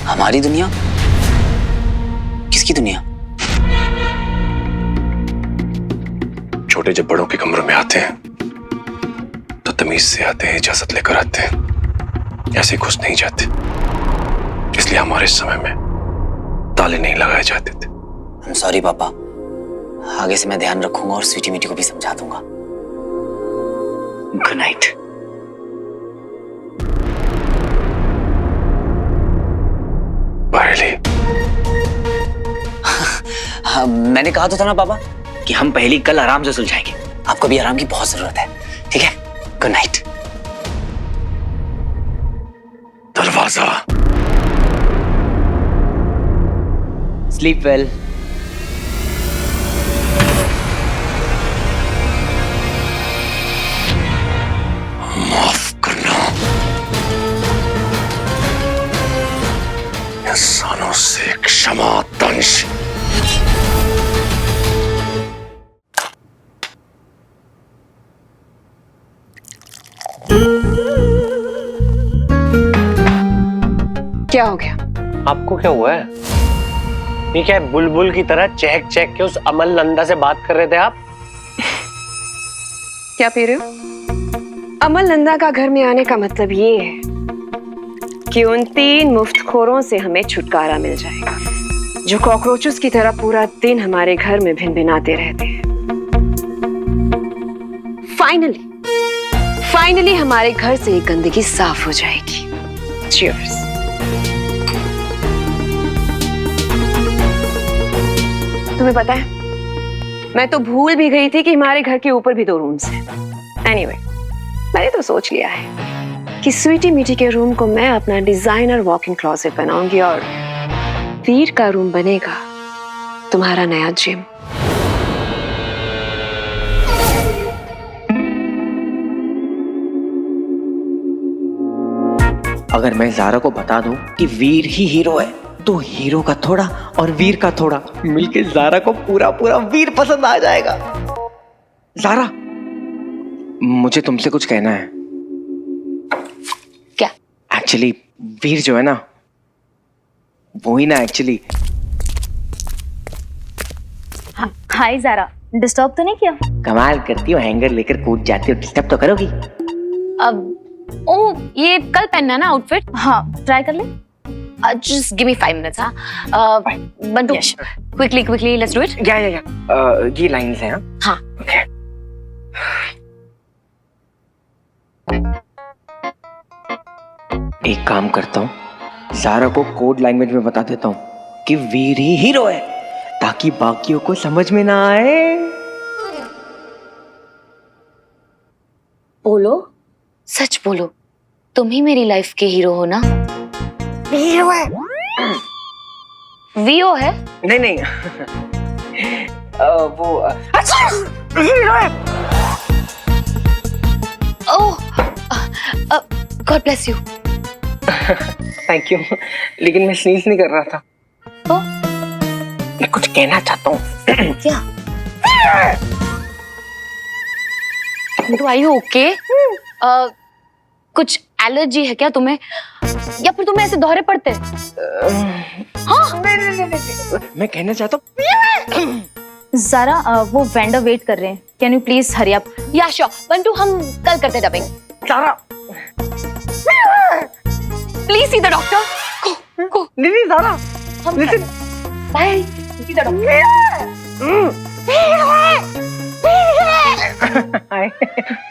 हमारी दुनिया? किसकी दुनिया? छोटे जब बड़ों के कमरों में आते हैं तो तमीज से आते हैं, इजाजत लेकर आते हैं, ऐसे घुस नहीं जाते। इसलिए हमारे समय में ताले नहीं लगाए जाते थे। I'm sorry पापा, आगे से मैं ध्यान रखूंगा और स्वीटी मीठी को भी समझा दूंगा। Good night. पहली हाँ, मैंने कहा तो था ना पापा कि हम पहली कल आराम से सुलझाएंगे। आपको भी आराम की बहुत जरूरत है, ठीक है? Good night. दरवाजा। Sleep well. माफ करना, इंसानों से क्षमा दंश। क्या हो गया? आपको क्या हुआ है? ये क्या है, बुलबुल की तरह चहक चहक के उस अमल नंदा से बात कर रहे थे आप? क्या पी रहे हो? अमल नंदा का घर में आने का मतलब ये है कि उन 3 मुफ्तखोरों से हमें छुटकारा मिल जाएगा, जो कॉकरोचेस की तरह पूरा दिन हमारे घर में भिनभिनाते रहते हैं। फाइनली हमारे घर से एक गंदगी साफ हो जाएगी। Cheers। तुम्हें पता है, मैं तो भूल भी गई थी कि हमारे घर के ऊपर भी 2 रूम्स हैं। Anyway, मैंने तो सोच लिया है कि स्वीटी मीठी के रूम को मैं अपना डिजाइनर वॉक-इन क्लोजेट बनाऊंगी और वीर का रूम बनेगा तुम्हारा नया जिम। अगर मैं ज़ारा को बता दूं कि वीर ही हीरो है, तो हीरो का थोड़ा और वीर का थोड़ा मिलके ज़ारा को पूरा पूरा वीर पसंद आ जाएगा। ज़ारा, मुझे तुमसे कुछ कहना है। क्या? एक्चुअली वीर जो है ना, वो ही ना एक्चुअली। हाय ज़ारा, डिस्टर्ब तो नहीं किया? कमाल करती हो, हैंगर लेकर कूद जाती हो, डिस्टर्ब तो करोगी। अब ओ ये कल पहनना ना आउटफिट? हाँ, ट्राई कर ले। Just give me 5 minutes, हाँ? Bantu, quickly, let's do it. या ये लाइन्स हैं, हाँ. Okay. एक काम करता हूँ, ज़ारा को कोड लैंग्वेज में बता देता हूँ कि वीर ही हीरो है, ताकि बाकियों को समझ में ना आए। बोलो, सच बोलो, तुम ही मेरी लाइफ के हीरो हो ना? हीरो है? वीओ है? नहीं वो हीरो है। Oh, god bless you. Thank you, लेकिन मैं स्नीज नहीं कर रहा था। तो? मैं कुछ कहना चाहता हूँ। क्या? तो आर यू ओके? कुछ एलर्जी है क्या तुम्हें, या फिर तुम्हें ऐसे दौरे पड़ते? हाँ? मैं कहना चाहता हूँ, ज़ारा, वो वेंडर वेट कर रहे हैं, can you please hurry up? या श्योर बंटू, हम कल करते dubbing. Zara please see the doctor. को नहीं Zara, listen, bye, see the doctor.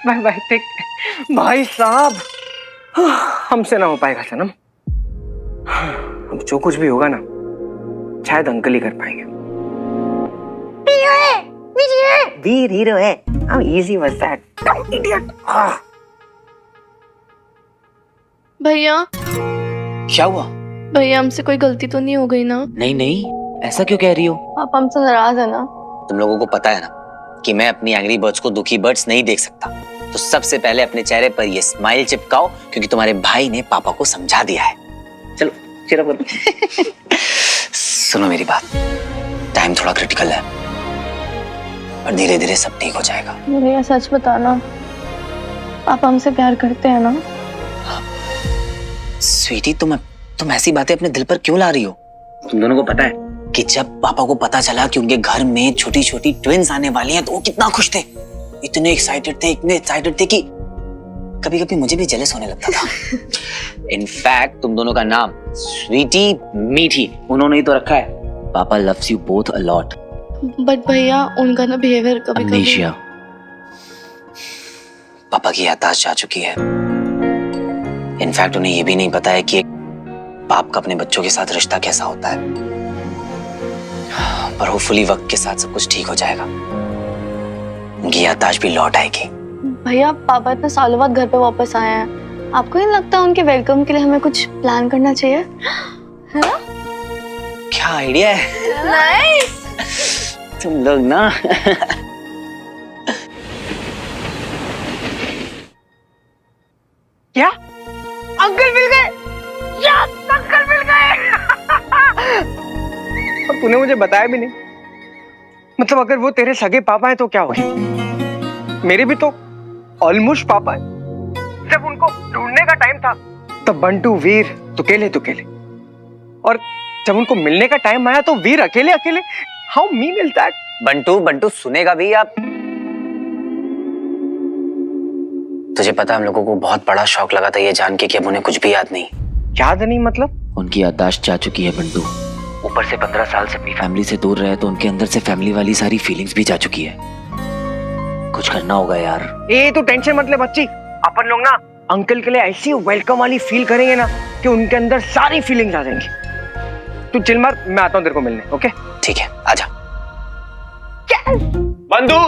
Bye take. भाई साहब, हमसे ना हो पाएगा सनम। अब जो कुछ भी होगा ना, शायद अंकल ही कर पाएंगे। वीर हीरो है। How easy was that? Idiot. भैया, क्या हुआ? भैया हमसे कोई गलती तो नहीं हो गई ना? नहीं, ऐसा क्यों कह रही हो? आप हमसे नाराज है ना? तुम लोगों को पता है ना कि मैं अपनी एंग्री बर्ड्स को दुखी बर्ड्स नहीं देख सकता। तो सबसे पहले अपने चेहरे पर ये स्माइल चिपकाओ, क्योंकि तुम्हारे भाई ने पापा को समझा दिया है। चलो चलो बोलो। सुनो मेरी बात, टाइम थोड़ा क्रिटिकल है, पर धीरे धीरे सब ठीक हो जाएगा। भैया सच बताना, आप हमसे प्यार करते हैं ना? स्वीटी, तुम ऐसी बातें अपने दिल पर क्यों ला रही हो? तुम दोनों को पता है कि जब पापा को पता चला कि उनके घर में छोटी छोटी ट्विंस आने वाली हैं, तो वो कितना खुश थे, इतने एक्साइटेड थे कि कभी कभी मुझे भी जेलस होने लगता था। इनफैक्ट तुम दोनों का नाम स्वीटी मीठी उन्होंने ही तो रखा है। पापा loves you both a lot. But भैया उनका ना बिहेवियर कभी अमनेशिया, पापा की याददाश्त जा चुकी है। इनफैक्ट उन्हें यह भी नहीं पता है कि एक बाप का अपने बच्चों के साथ रिश्ता कैसा होता है। पर होपफुली वक्त के साथ सब कुछ ठीक हो जाएगा, उनकी याददाश्त भी लौट आएगी। भैया पापा इतने सालों बाद घर पे वापस आए हैं, आपको नहीं लगता उनके वेलकम के लिए हमें कुछ प्लान करना चाहिए? है ना? क्या आइडिया है? नाइस। तुम लोग ना। क्या? अंकल मिल गए? यस, अंकल मिल गए। और तूने मुझे बताया भी नहीं। मतलब अगर वो तेरे सगे पापा हैं तो क्या हो गया? मेरे भी तो ऑलमोस्ट पापा है। जब उनको ढूंढने का टाइम था तब बंटू वीर तो केले, और जब उनको मिलने का टाइम आया तो वीर अकेले। How mean is that? Bantu सुनेगा भी आप? तुझे पता हम लोगों को बहुत बड़ा शौक लगा था ये जान के कि अब उन्हें कुछ भी याद नहीं। याद नहीं मतलब? उनकी याददाश्त जा चुकी है बंटू। ऊपर से 15 साल से अपनी फैमिली से दूर रहे, तो उनके अंदर से फैमिली वाली सारी फीलिंग्स भी जा चुकी है। कुछ करना होगा यार। ए तू टेंशन मत ले बच्ची, अपन लोग ना अंकल के लिए ऐसी वेलकम वाली फील करेंगे ना कि उनके अंदर सारी फीलिंग्स आ जाएंगी। तू चिल मार, मैं आता हूँ तेरे को मिलने। ओके ठीक है, आजा। बंधु,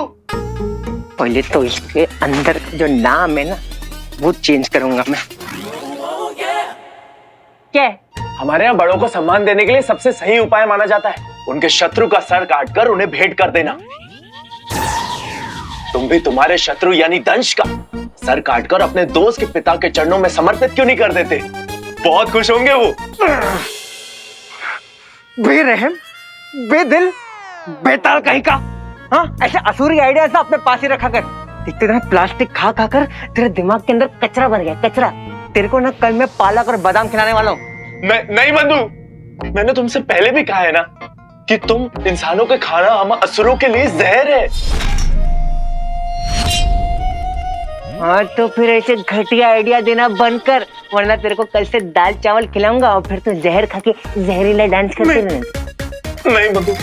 पहले तो इसके अंदर जो नाम है ना वो चेंज करूंगा मैं। क्या? हमारे यहाँ बड़ों को सम्मान देने के लिए सबसे सही उपाय माना जाता है उनके शत्रु का सर काटकर उन्हें भेंट कर देना। तुम भी तुम्हारे शत्रु यानी दंश का सर काटकर अपने दोस्त के पिता के चरणों में समर्पित क्यों नहीं कर देते? बहुत खुश होंगे वो। बेरहम, बेदिल, बेताल कहीं का। हाँ, ऐसे असुरी आइडिया ऐसा अपने पास ही रखा कर। देखते ना प्लास्टिक खा खा कर तेरे दिमाग के अंदर कचरा भर गया, कचरा। तेरे को ना कल मैं पालक और बादाम खिलाने वाला हूँ। नहीं बंधु, मैंने तुमसे पहले भी कहा है ना कि तुम इंसानों के खाना हम असुरों के लिए जहर है। हाँ तो फिर ऐसे घटिया आइडिया देना बंद कर, वरना तेरे को कल से दाल चावल खिलाऊंगा और फिर तो जहर खा के जहरीला डांस करते रहना। नहीं बंधु।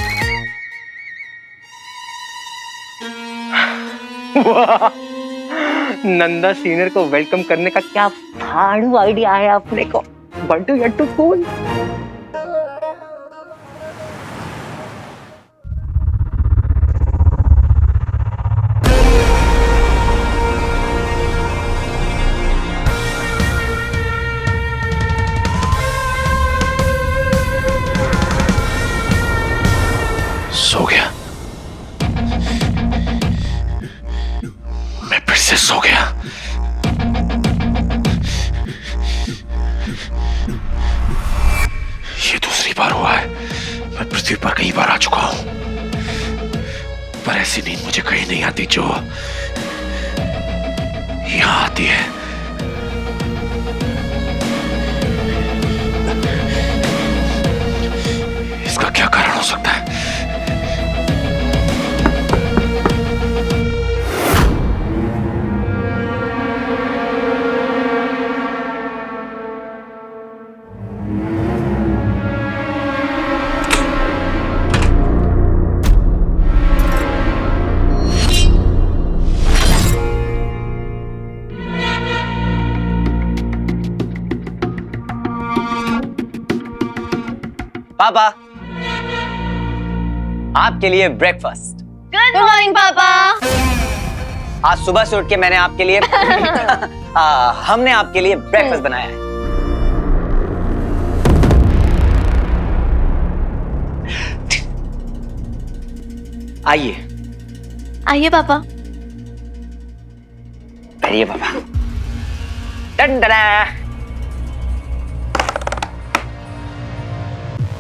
नंदा सीनियर को वेलकम करने का क्या फाड़ू आइडिया है अपने को। बंटू यट्टू कूल। सो गया, मैं फिर से सो गया। ये दूसरी बार हुआ है। मैं पृथ्वी पर कई बार आ चुका हूं, पर ऐसी नींद मुझे कहीं नहीं आती जो यहां आती है। इसका क्या कारण हो सकता है? पापा, आपके लिए ब्रेकफास्ट। गुड मॉर्निंग पापा। आज सुबह से उठ के मैंने आपके लिए हमने आपके लिए ब्रेकफास्ट बनाया है। आइए आइए पापा। बैठिए पापा। टन टना।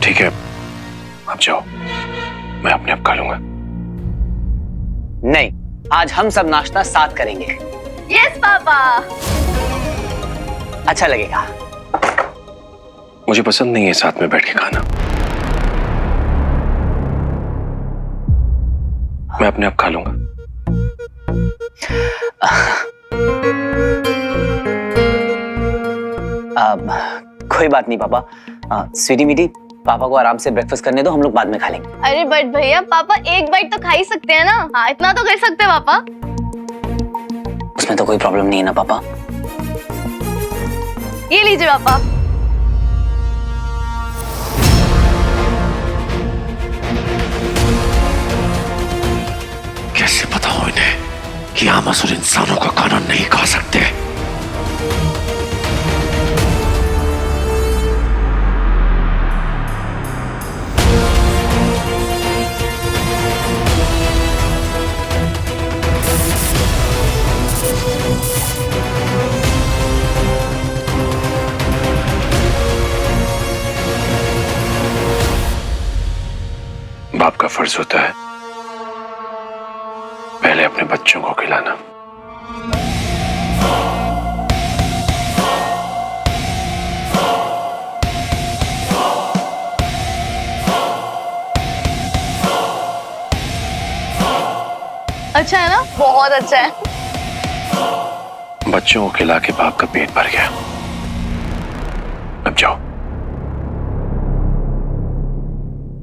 ठीक है, अब जाओ, मैं अपने आप खा लूंगा। नहीं, आज हम सब नाश्ता साथ करेंगे। Yes papa. अच्छा लगेगा। मुझे पसंद नहीं है साथ में बैठ के खाना। मैं अपने आप खा लूंगा। कोई बात नहीं पापा। स्वीटी मीटी, पापा को आराम से ब्रेकफास्ट करने दो, हम लोग बाद में खा लेंगे। अरे बट भैया, पापा एक बाइट तो खा ही सकते हैं ना। हाँ, इतना तो कर सकते हैं पापा। उसमें तो कोई प्रॉब्लम नहीं है ना पापा। ये लीजिए पापा। कैसे पता हो इन्हें कि आम असुर इंसानों का खाना नहीं खा सकते? बाप का फर्ज होता है पहले अपने बच्चों को खिलाना। अच्छा है ना, बहुत अच्छा है। बच्चों को खिला के बाप का पेट भर गया। अब जाओ।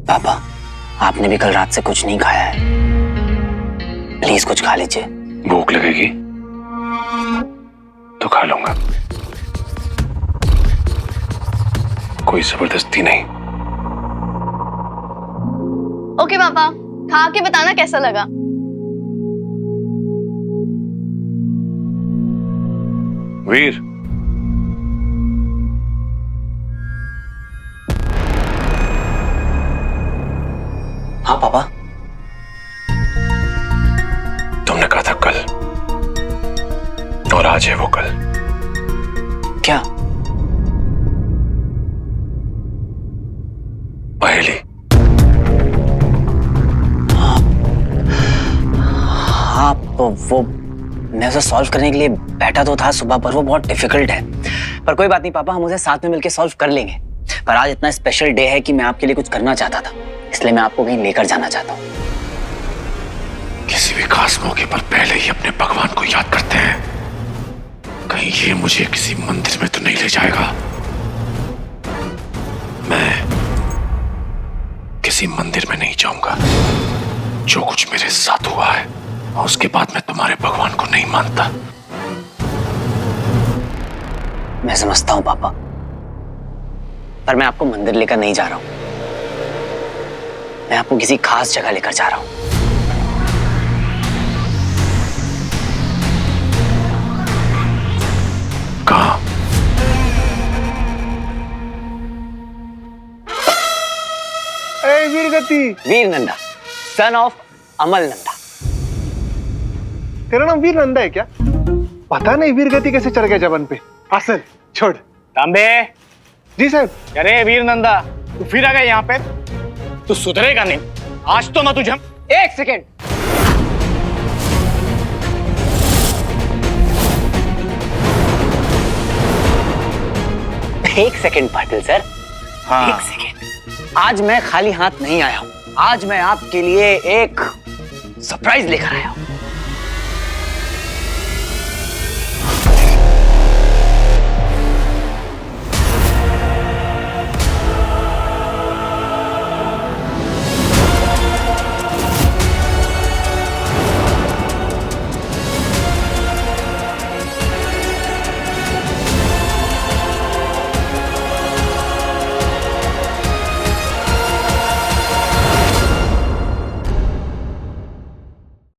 पापा, आपने भी कल रात से कुछ नहीं खाया है, प्लीज कुछ खा लीजिए। भूख लगेगी तो खा लूंगा, कोई जबरदस्ती नहीं। ओके पापा, खा के बताना कैसा लगा। वीर, हाँ पापा। तुमने कहा था कल, और आज है वो कल। क्या? वो मैं उसे सॉल्व करने के लिए बैठा तो था सुबह, पर वो बहुत डिफिकल्ट है। पर कोई बात नहीं पापा, हम उसे साथ में मिलकर सॉल्व कर लेंगे। पर आज इतना स्पेशल डे है कि मैं आपके लिए कुछ करना चाहता था, इसलिए मैं आपको कहीं लेकर जाना चाहता हूँ। किसी भी खास मौके पर पहले ही अपने भगवान को याद करते हैं। कहीं ये मुझे किसी मंदिर में तो नहीं ले जाएगा। मैं किसी मंदिर में नहीं जाऊंगा। जो कुछ मेरे साथ हुआ है और उसके बाद मैं तुम्हारे भगवान को नहीं मानता। मैं समझता हूँ पापा, पर मैं आपको मंदिर लेकर नहीं जा रहा हूँ। मैं आपको किसी खास जगह लेकर जा रहा हूँ। कहाँ? वीर नंदा, सन ऑफ अमल नंदा। तेरा नाम वीर नंदा है क्या? पता नहीं वीर गति कैसे चढ़ गया जबन पे। असल छोड़। तांबे, जी साहब। अरे वीर नंदा, तू फिर आ गया यहाँ पे? तू सुधरेगा नहीं। आज तो मैं तुझे। एक सेकेंड, एक सेकेंड पाटिल सर। हाँ। एक सेकेंड। आज मैं खाली हाथ नहीं आया हूं। आज मैं आपके लिए एक सरप्राइज लेकर आया हूं।